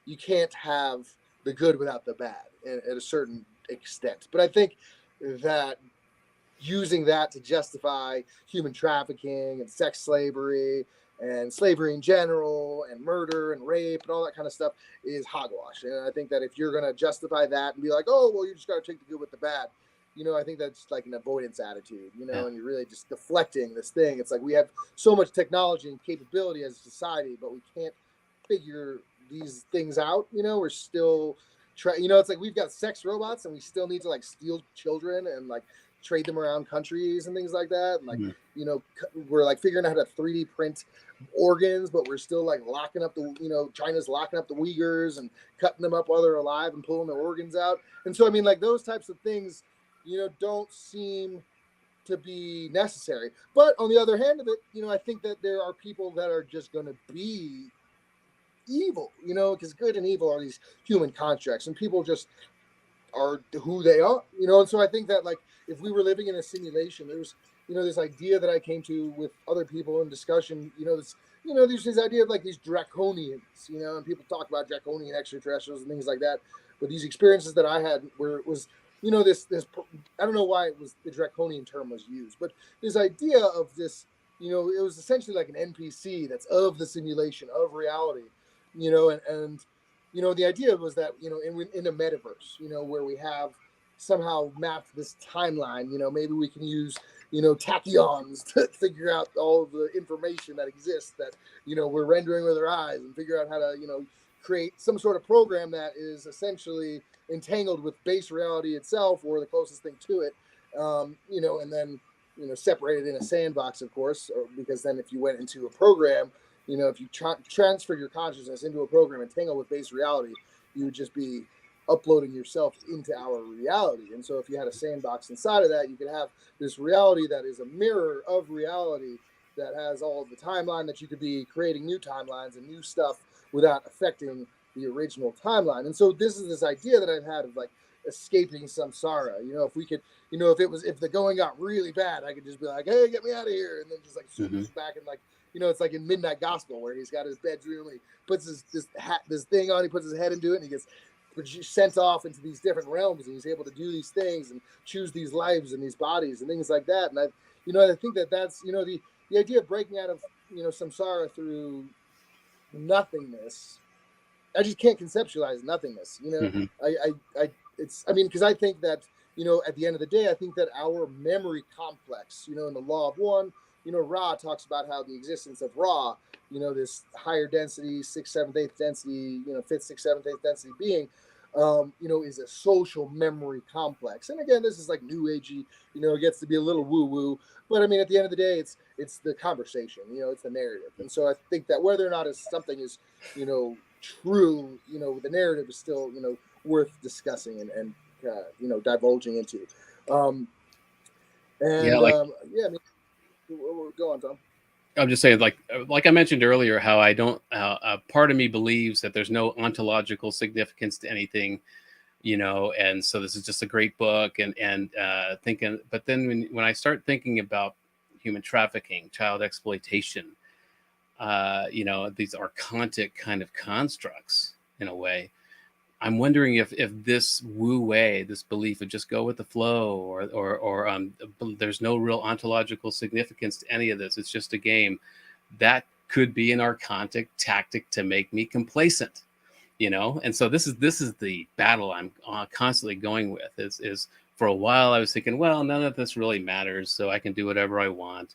you can't have the good without the bad at a certain extent. But I think that using that to justify human trafficking and sex slavery and slavery in general and murder and rape and all that kind of stuff is hogwash. And I think that if you're going to justify that and be like, oh, well, you just got to take the good with the bad, I think that's like an avoidance attitude, and you're really just deflecting this thing. It's like we have so much technology and capability as a society, but we can't figure these things out. We're still it's like we've got sex robots and we still need to like steal children and like trade them around countries and things like that. And like, we're like figuring out how to 3D print organs, but we're still like locking up the, China's locking up the Uyghurs and cutting them up while they're alive and pulling their organs out. And so, like those types of things, don't seem to be necessary. But on the other hand of it, I think that there are people that are just going to be evil, because good and evil are these human constructs, and people just are who they are, and so I think that like if we were living in a simulation, there's this idea that I came to with other people in discussion, there's this idea of like these draconians, and people talk about draconian extraterrestrials and things like that, but these experiences that I had where it was this I don't know why it was the draconian term was used, but this idea of this, it was essentially like an NPC that's of the simulation of reality, and the idea was that, in a metaverse, where we have somehow mapped this timeline, maybe we can use, tachyons to figure out all of the information that exists that, we're rendering with our eyes, and figure out how to, create some sort of program that is essentially entangled with base reality itself or the closest thing to it. And then, separated in a sandbox, of course, because then if you went into a program, if you transfer your consciousness into a program and tangle with base reality, you would just be uploading yourself into our reality. And so if you had a sandbox inside of that, you could have this reality that is a mirror of reality that has all of the timeline that you could be creating new timelines and new stuff without affecting the original timeline. And so this is this idea that I've had of like escaping samsara. If we could, if the going got really bad, I could just be like, hey, get me out of here, and then just like swoop back and like, it's like in Midnight Gospel where he's got his bedroom and he puts this thing on, he puts his head into it, and he gets sent off into these different realms, and he's able to do these things and choose these lives and these bodies and things like that. And I think that's the idea of breaking out of samsara through nothingness. I just can't conceptualize nothingness. Because I think that at the end of the day, I think that our memory complex, in the law of one, Ra talks about how the existence of Ra, this higher density, 6th, 7th, 8th density, 5th, 6th, 7th, 8th density being, is a social memory complex. And again, this is like new agey, it gets to be a little woo woo, but I mean, at the end of the day, it's the conversation, it's the narrative. And so I think that whether or not something is, true, the narrative is still, worth discussing and divulging into. Go on, Tom. I'm just saying, like I mentioned earlier, how I don't. Part of me believes that there's no ontological significance to anything, and so this is just a great book, and thinking. But then when I start thinking about human trafficking, child exploitation, these archontic kind of constructs, in a way, I'm wondering if this wu wei, this belief of just go with the flow, or there's no real ontological significance to any of this. It's just a game. That could be an archontic tactic to make me complacent, And so this is the battle I'm constantly going with. Is for a while I was thinking, well, none of this really matters, so I can do whatever I want,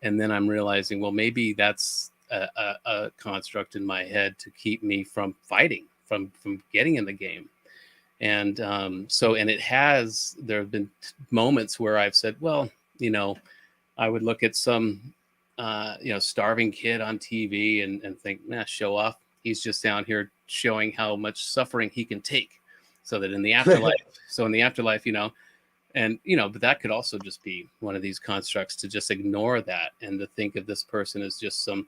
and then I'm realizing, well, maybe that's a construct in my head to keep me from fighting, from getting in the game. And there have been moments where I've said, well, I would look at some starving kid on TV and think, nah, show off, he's just down here showing how much suffering he can take, so that in the afterlife but that could also just be one of these constructs, to just ignore that and to think of this person as just some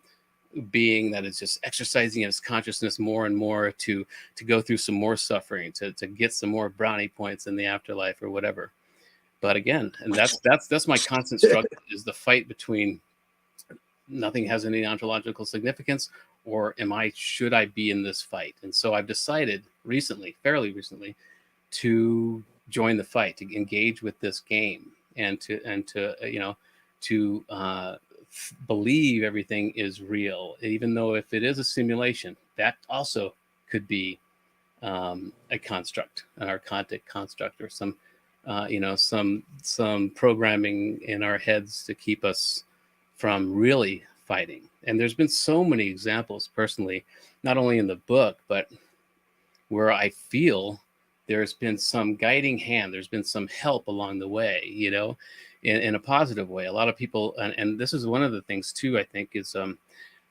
being that is just exercising his consciousness more and more to go through some more suffering, to get some more brownie points in the afterlife or whatever. But again, and that's my constant struggle, is the fight between nothing has any ontological significance, or should I be in this fight? And so I've decided fairly recently, to join the fight, to engage with this game, and to believe everything is real, even though if it is a simulation, that also could be a construct, an archontic construct, or some programming in our heads to keep us from really fighting. And there's been so many examples personally, not only in the book, but where I feel there's been some guiding hand, there's been some help along the way, in a positive way. A lot of people, and this is one of the things too, I think, is one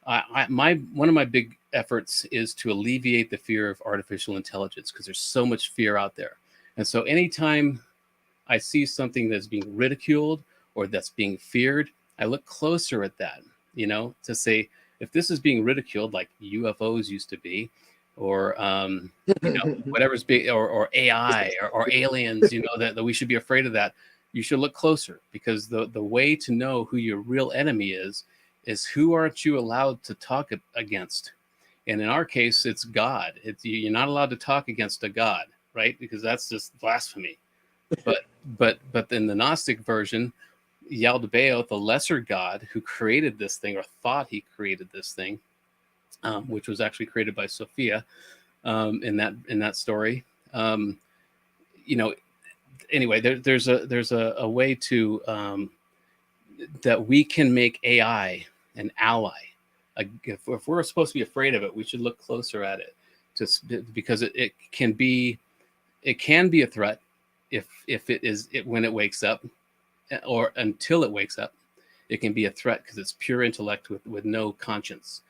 of my big efforts is to alleviate the fear of artificial intelligence, because there's so much fear out there. And so anytime I see something that's being ridiculed or that's being feared, I look closer at that, to say, if this is being ridiculed, like UFOs used to be, or whatever's being, or AI, or aliens, that we should be afraid of that. You should look closer, because the way to know who your real enemy is who aren't you allowed to talk against. And in our case, it's God. You're not allowed to talk against a God, right? Because that's just blasphemy. But in the Gnostic version, Yaldabaoth, the lesser god who created this thing, or thought he created this thing, which was actually created by Sophia, in that story. Anyway, there's a way to that we can make AI an ally. If we're supposed to be afraid of it, we should look closer at it, because it can be a threat if when it wakes up. or until it wakes up, it can be a threat because it's pure intellect with no conscience.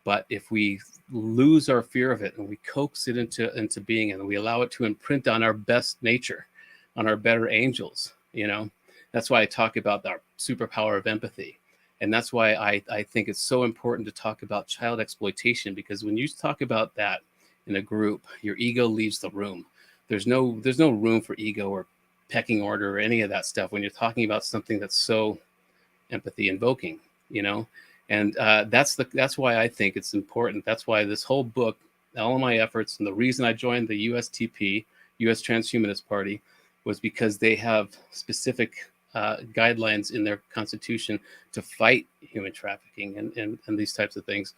But if we lose our fear of it and we coax it into being, and we allow it to imprint on our best nature, on our better angels, that's why I talk about our superpower of empathy. And that's why I think it's so important to talk about child exploitation, because when you talk about that in a group, your ego leaves the room. There's no room for ego or pecking order or any of that stuff when you're talking about something that's so empathy invoking, and that's why I think it's important. That's why this whole book, all of my efforts, and the reason I joined the USTP, US Transhumanist Party, was because they have specific guidelines in their constitution to fight human trafficking and these types of things.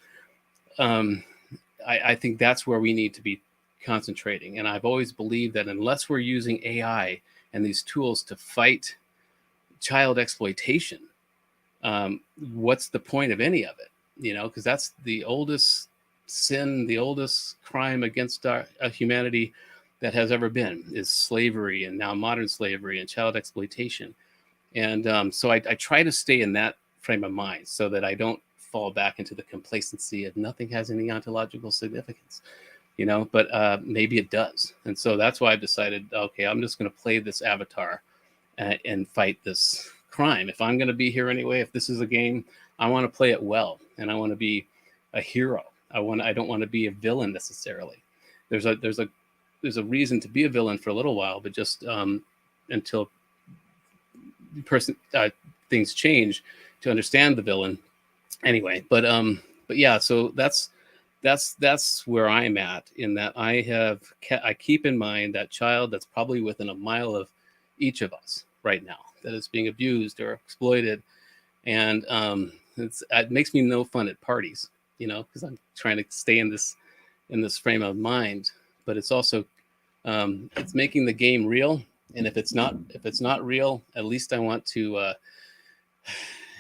I think that's where we need to be concentrating. And I've always believed that unless we're using AI and these tools to fight child exploitation, what's the point of any of it? Because that's the oldest sin, the oldest crime against our humanity that has ever been, is slavery, and now modern slavery and child exploitation. And so I try to stay in that frame of mind so that I don't fall back into the complacency of nothing has any ontological significance, but maybe it does. And so that's why I've decided, okay, I'm just going to play this avatar and fight this crime. If I'm going to be here anyway, if this is a game, I want to play it well, and I want to be a hero. I don't want to be a villain necessarily. There's a reason to be a villain for a little while, but just until things change to understand the villain. Anyway, but yeah, so that's where I'm at, in that I keep in mind that child that's probably within a mile of each of us right now, that is being abused or exploited. And it makes me no fun at parties, because I'm trying to stay in this frame of mind. But it's also it's making the game real. And if it's not real, at least I want to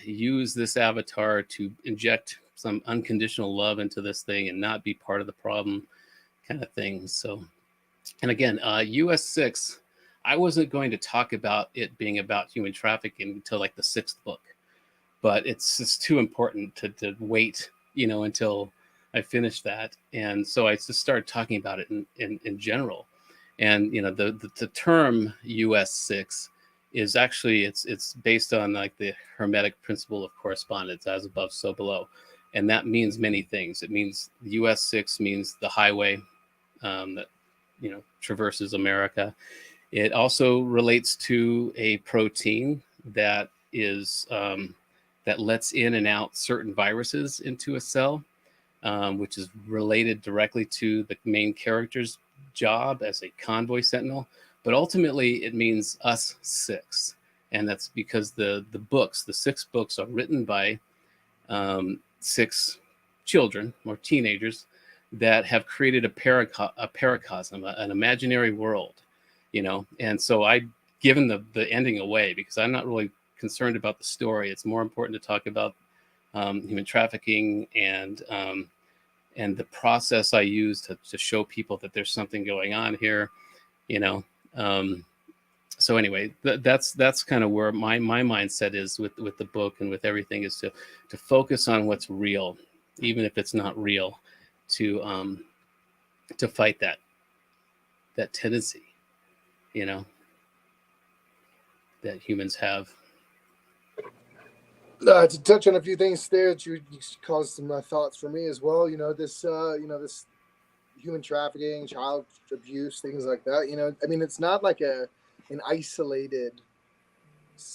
use this avatar to inject some unconditional love into this thing and not be part of the problem, kind of thing. So, and again, US 6. I wasn't going to talk about it being about human trafficking until like the 6th book, but it's just too important to wait, until I finish that. And so I just started talking about it in general. And, the term US 6 is actually, it's based on like the Hermetic principle of correspondence, as above, so below. And that means many things. It means US 6 means the highway that, traverses America. It also relates to a protein that is that lets in and out certain viruses into a cell, which is related directly to the main character's job as a convoy sentinel. But ultimately, it means us 6, and that's because the 6 books are written by 6 children or teenagers that have created a paracosm, an imaginary world. And so I've given the ending away because I'm not really concerned about the story. It's more important to talk about human trafficking and the process I use to show people that there's something going on here, So anyway, that's kind of where my mindset is with the book and with everything, is to focus on what's real, even if it's not real, to fight that tendency, that humans have. To touch on a few things there, that you caused some thoughts for me as well. This human trafficking, child abuse, things like that. It's not like an isolated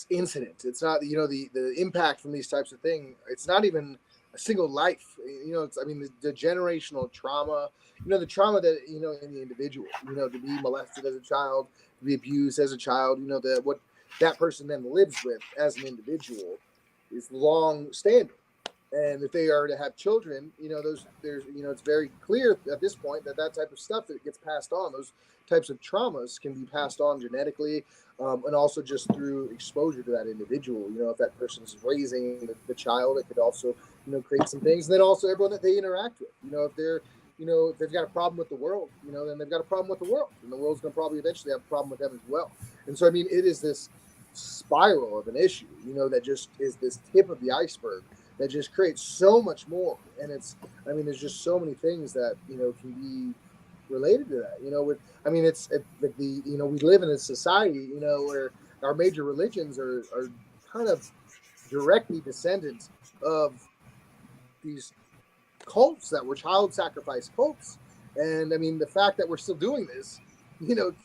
incident. It's not, the impact from these types of things. It's not even a single life. The generational trauma. The trauma that in the individual. To be molested as a child, to be abused as a child. What that person then lives with as an individual is long standing. And if they are to have children, it's very clear at this point that type of stuff that gets passed on, those types of traumas can be passed on genetically, and also just through exposure to that individual. If that person is raising the child, it could also, create some things. And then also everyone that they interact with, if they're, if they've got a problem with the world, then they've got a problem with the world, and the world's going to probably eventually have a problem with them as well. And so, it is this spiral of an issue, that just is this tip of the iceberg that just creates so much more. And there's just so many things that, can be related to that, like we live in a society, where our major religions are kind of directly descendants of these cults that were child sacrifice cults. And the fact that we're still doing this,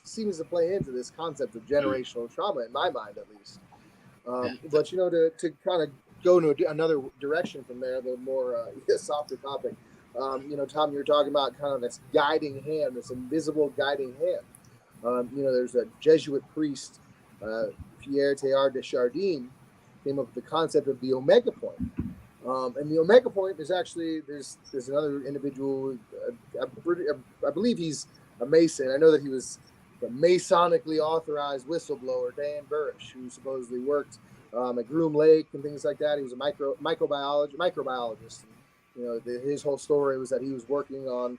seems to play into this concept of generational trauma, in my mind, at least. But to kind of go into another direction from there, the more softer topic. Tom, you're talking about kind of this guiding hand, this invisible guiding hand. There's a Jesuit priest, Pierre Teilhard de Chardin, came up with the concept of the omega point. And the omega point is actually, there's another individual, I believe he's a Mason. I know that he was the Masonically authorized whistleblower, Dan Burrish, who supposedly worked at Groom Lake and things like that. He was a microbiologist. And, his whole story was that he was working on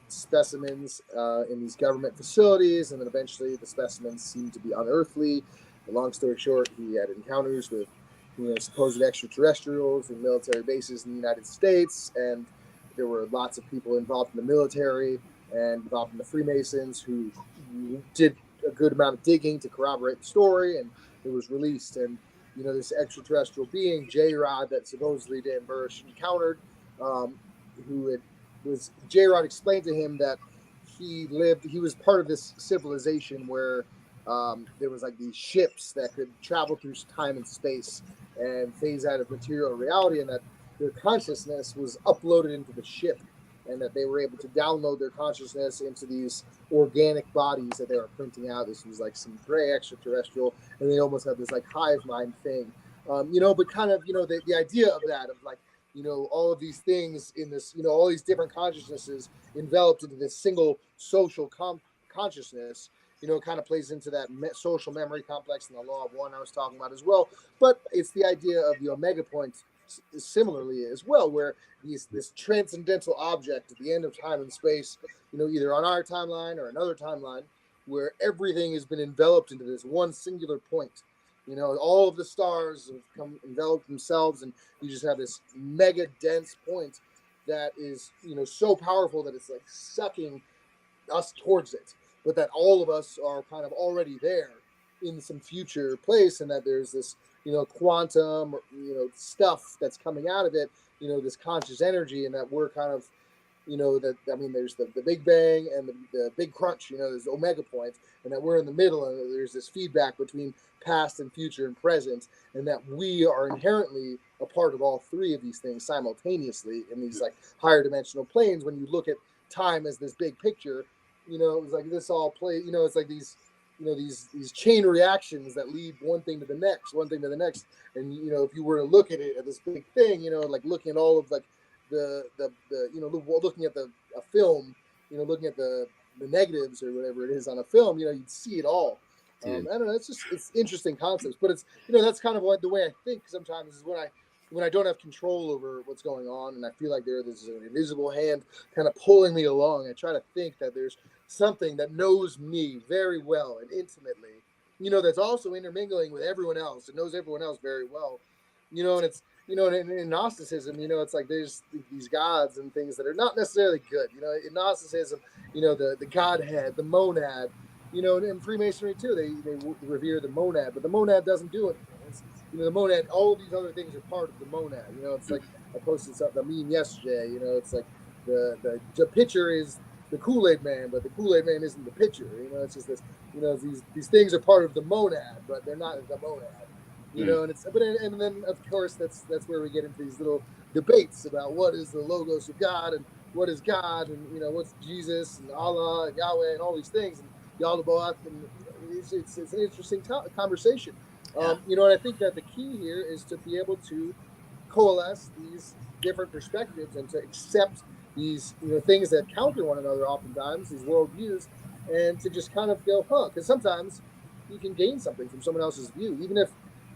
specimens in these government facilities, and then eventually the specimens seemed to be unearthly. And long story short, he had encounters with supposed extraterrestrials in military bases in the United States, and there were lots of people involved in the military and involved in the Freemasons who did a good amount of digging to corroborate the story, and it was released. And this extraterrestrial being, J-Rod, that supposedly Dan Burrish encountered, J-Rod explained to him that he was part of this civilization where there was like these ships that could travel through time and space and phase out of material reality, and that their consciousness was uploaded into the ship, and that they were able to download their consciousness into these organic bodies that they were printing out. This was like some gray extraterrestrial, and they almost had this like hive mind thing, but kind of, the idea of that, of like, all of these things in this, all these different consciousnesses enveloped into this single social consciousness, kind of plays into that social memory complex and the law of one I was talking about as well. But it's the idea of the omega point similarly as well, where this transcendental object at the end of time and space, either on our timeline or another timeline, where everything has been enveloped into this one singular point. All of the stars have come enveloped themselves, and you just have this mega dense point that is, so powerful that it's like sucking us towards it, but that all of us are kind of already there in some future place, and that there's this, quantum, stuff that's coming out of it, this conscious energy, and that we're kind of, there's the Big Bang and the Big Crunch, there's the omega point, and that we're in the middle, and there's this feedback between past and future and present, and that we are inherently a part of all three of these things simultaneously in these like higher dimensional planes. When you look at time as this big picture, it's like this all play, it's like these, these chain reactions that lead one thing to the next. And, if you were to look at it at this big thing, like looking at all of like looking at a film, looking at the negatives or whatever it is on a film, you'd see it all. I don't know. It's interesting concepts, but it's, that's kind of what the way I think sometimes is when I don't have control over what's going on, and I feel like there's an invisible hand kind of pulling me along. I try to think that there's something that knows me very well and intimately, that's also intermingling with everyone else and knows everyone else very well, and it's, in Gnosticism, it's like there's these gods and things that are not necessarily good. In Gnosticism, the Godhead, the monad, and in Freemasonry too, they revere the monad, but the monad doesn't do anything. It's, the monad, all of these other things are part of the monad. It's like I posted the meme yesterday. It's like the pitcher is the Kool-Aid man, but the Kool-Aid man isn't the pitcher. It's just this. These things are part of the monad, but they're not the monad. And it's and then of course that's where we get into these little debates about what is the logos of God and what is God, and what's Jesus and Allah and Yahweh and all these things, and Yaldabaoth, and it's an interesting conversation. And I think that the key here is to be able to coalesce these different perspectives and to accept these things that counter one another oftentimes, these worldviews, and to just kind of go, because sometimes you can gain something from someone else's view, even if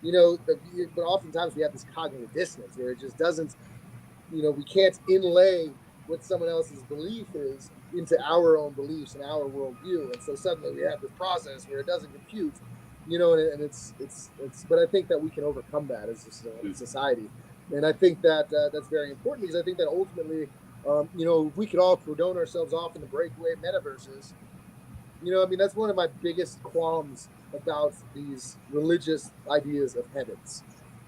but oftentimes we have this cognitive dissonance where it just doesn't, we can't inlay what someone else's belief is into our own beliefs and our worldview, and so suddenly we have this process where it doesn't compute. and it's but I think that we can overcome that as a society, and I think that that's very important, because I think that ultimately, if we could all cordon ourselves off in the breakaway metaverses, that's one of my biggest qualms about these religious ideas of heavens,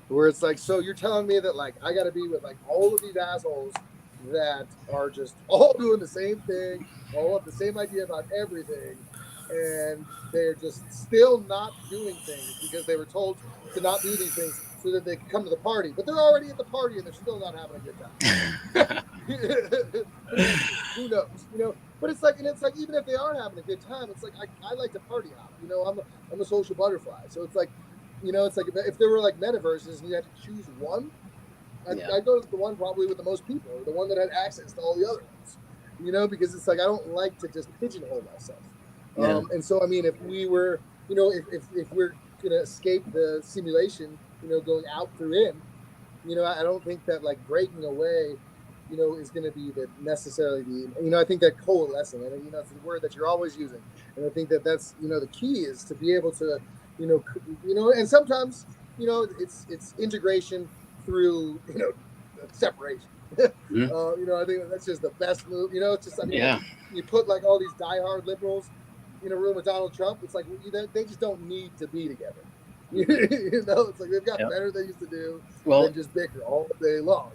where it's like, so you're telling me that like I got to be with like all of these assholes that are just all doing the same thing, all have the same idea about everything, and they're just still not doing things because they were told to not do these things so that they could come to the party, but they're already at the party and they're still not having a good time. Potentially, who knows? But it's like, even if they are having a good time, it's like I like to party hop. I'm a social butterfly, so it's like, it's like if there were like metaverses and you had to choose one, I'd go to the one probably with the most people, or the one that had access to all the other ones. Because it's like I don't like to just pigeonhole myself. And so if we were, if we're gonna escape the simulation, going out through in, I don't think that like breaking away, is going to be necessarily the, I think that coalescing, and it's the word that you're always using, and I think that that's, the key is to be able to, and sometimes, it's integration through, separation. I think that's just the best move. It's just, you put like all these diehard liberals in a room with Donald Trump. It's like they just don't need to be together. It's like they've got better things to do than just bicker all day long.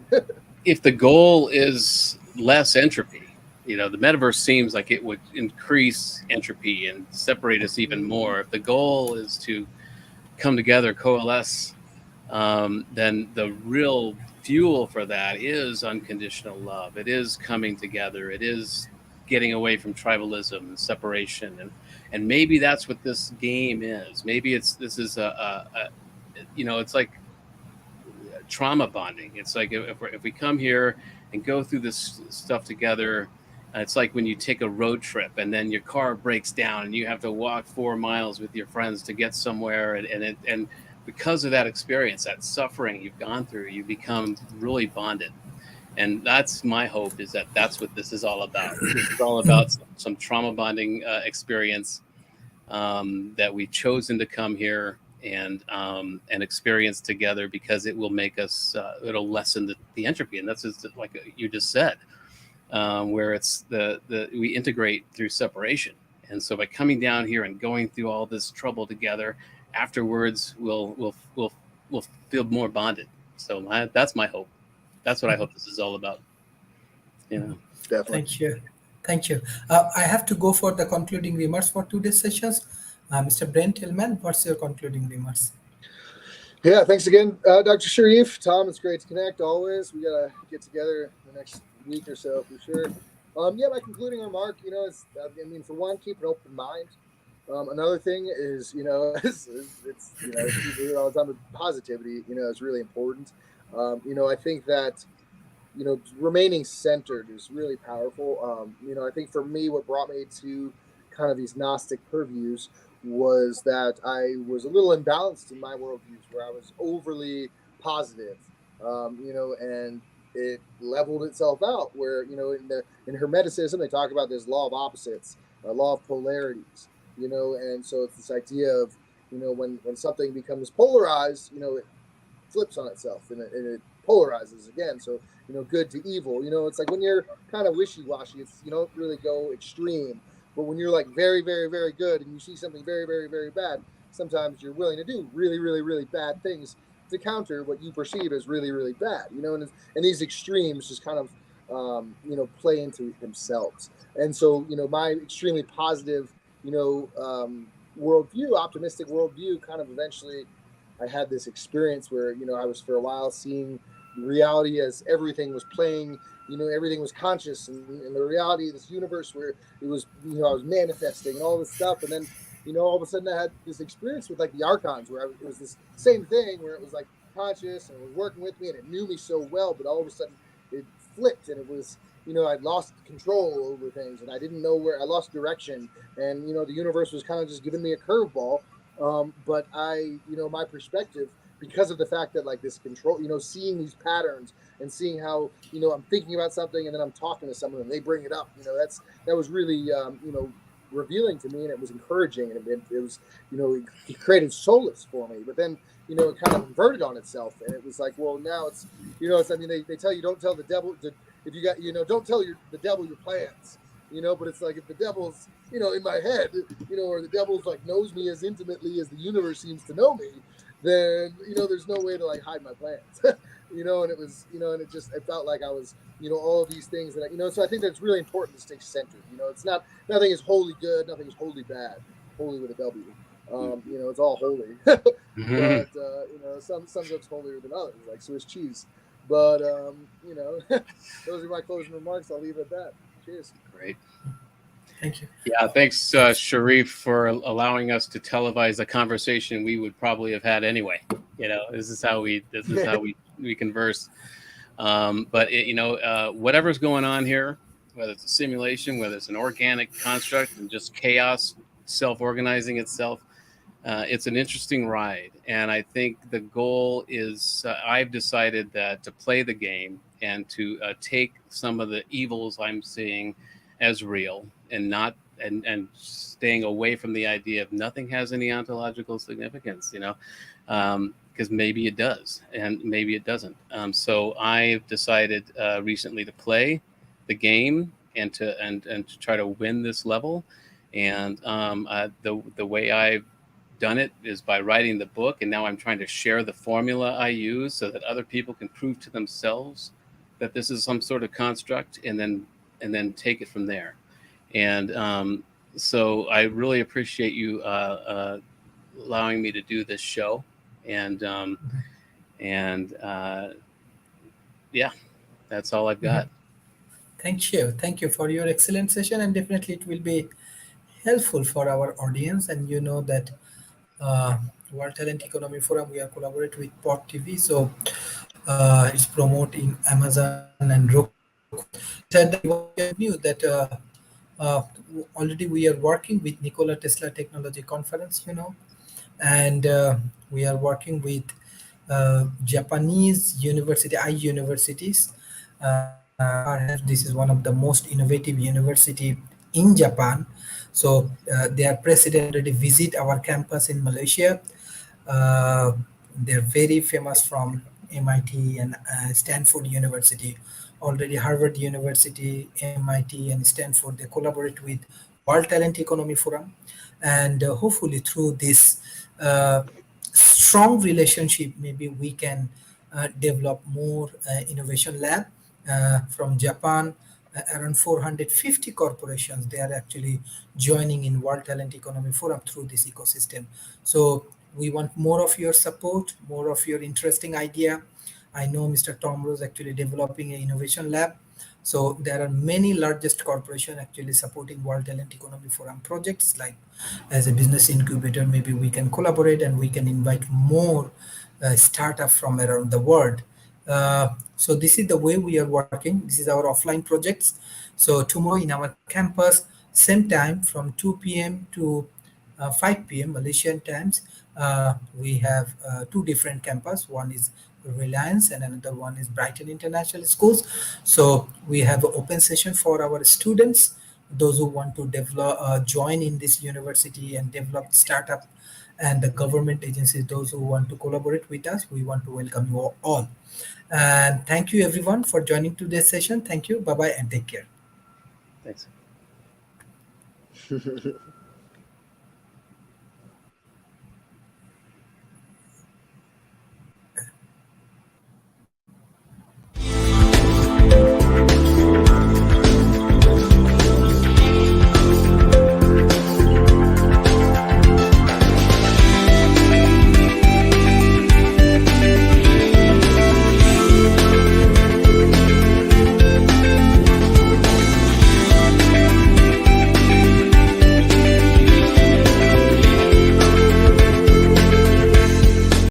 If the goal is less entropy, the metaverse seems like it would increase entropy and separate us even more. If the goal is to come together, coalesce, then the real fuel for that is unconditional love. It is coming together. It is getting away from tribalism and separation, and maybe that's what this game is. Maybe this is it's like trauma bonding. It's like if we come here and go through this stuff together, it's like when you take a road trip and then your car breaks down and you have to walk 4 miles with your friends to get somewhere, and because of that experience, that suffering you've gone through, you become really bonded. And that's my hope, is that that's what this is all about. It's all about some trauma bonding experience that we've chosen to come here and experience together, because it will make us, it'll lessen the entropy. And that's just like you just said, where it's we integrate through separation. And so by coming down here and going through all this trouble together, afterwards we'll feel more bonded. So that's my hope. That's what I hope this is all about. Definitely. Thank you. I have to go for the concluding remarks for today's sessions. Mr. Brent Hillman, what's your concluding remarks? Yeah, thanks again, Dr. Sharif. Tom, it's great to connect always. We got to get together the next week or so for sure. My concluding remark, is, for one, keep an open mind. Another thing is, it's people hear all the time, with positivity, is really important. I think that, remaining centered is really powerful. I think for me, what brought me to kind of these Gnostic purviews was that I was a little imbalanced in my worldviews, where I was overly positive, and it leveled itself out, where, in Hermeticism, they talk about this law of opposites, a law of polarities, and so it's this idea of, when something becomes polarized, it flips on itself and it polarizes again. So, good to evil, it's like when you're kind of wishy-washy, it's, you don't really go extreme. But when you're like very, very, very good and you see something very, very, very bad, sometimes you're willing to do really, really, really bad things to counter what you perceive as really, really bad, and these extremes just kind of, play into themselves. And so, my extremely positive, worldview, optimistic worldview, kind of eventually I had this experience where, I was for a while seeing reality as everything was playing, everything was conscious, and the reality of this universe where it was, I was manifesting and all this stuff. And then, all of a sudden I had this experience with like the archons, where it was this same thing, where it was like conscious and it was working with me and it knew me so well, but all of a sudden it flipped, and it was, I'd lost control over things, and I didn't know where I lost direction, and, the universe was kind of just giving me a curveball. But my perspective, because of the fact that like this control, seeing these patterns and seeing how, I'm thinking about something and then I'm talking to someone and they bring it up, that was really, revealing to me, and it was encouraging, and it was, it created solace for me. But then, it kind of inverted on itself, and it was like, well, now it's, I mean, they tell you don't tell the devil if you got, don't tell the devil your plans, but it's like if the devil's, in my head, or the devil's like knows me as intimately as the universe seems to know me, then, there's no way to like hide my plans, and it was, and it felt like I was, all of these things that, so I think that's really important to stay centered. It's not, nothing is wholly good, nothing is wholly bad, holy with a W. It's all holy, but, some stuff's holier than others, like Swiss cheese. But, those are my closing remarks. I'll leave it at that. Cheers. Great. Thank you. Yeah, thanks, Sharif, for allowing us to televise a conversation we would probably have had anyway. This is how we converse. But whatever's going on here, whether it's a simulation, whether it's an organic construct and just chaos self-organizing itself, it's an interesting ride. And I think the goal is, I've decided that to play the game and to take some of the evils I'm seeing as real, and not and staying away from the idea of nothing has any ontological significance, because maybe it does and maybe it doesn't. So I've decided recently to play the game and to try to win this level. And the way I've done it is by writing the book, and now I'm trying to share the formula I use so that other people can prove to themselves that this is some sort of construct, and then take it from there. And so I really appreciate you allowing me to do this show. And yeah, that's all I've got. Thank you for your excellent session, and definitely it will be helpful for our audience. And you know that World Talent Economy Forum, we are collaborate with Pod TV, so it's promoting Amazon and Roku. Said that we want to share with you that uh, already we are working with Nikola Tesla Technology Conference, and we are working with Japanese university, universities. Perhaps this is one of the most innovative university in Japan. So their president already visit our campus in Malaysia. Uh, they're very famous from MIT and Stanford University. Already Harvard University, MIT, and Stanford, they collaborate with World Talent Economy Forum. And hopefully through this strong relationship, maybe we can develop more innovation lab from Japan. Around 450 corporations, they are actually joining in World Talent Economy Forum through this ecosystem. So we want more of your support, more of your interesting idea. I know Mr. Tom Rose actually developing an innovation lab. So there are many largest corporations actually supporting World Talent Economy Forum projects. Like as a business incubator, maybe we can collaborate and we can invite more startup from around the world. So this is the way we are working. This is our offline projects. So tomorrow in our campus, same time from 2 p.m. to 5 p.m. Malaysian times, we have two different campus. One is Reliance and another one is Brighton International Schools. So we have an open session for our students, those who want to develop, join in this university and develop startup, and the government agencies, those who want to collaborate with us. We want to welcome you all. And thank you everyone for joining today's session. Thank you. Bye bye and take care. Thanks.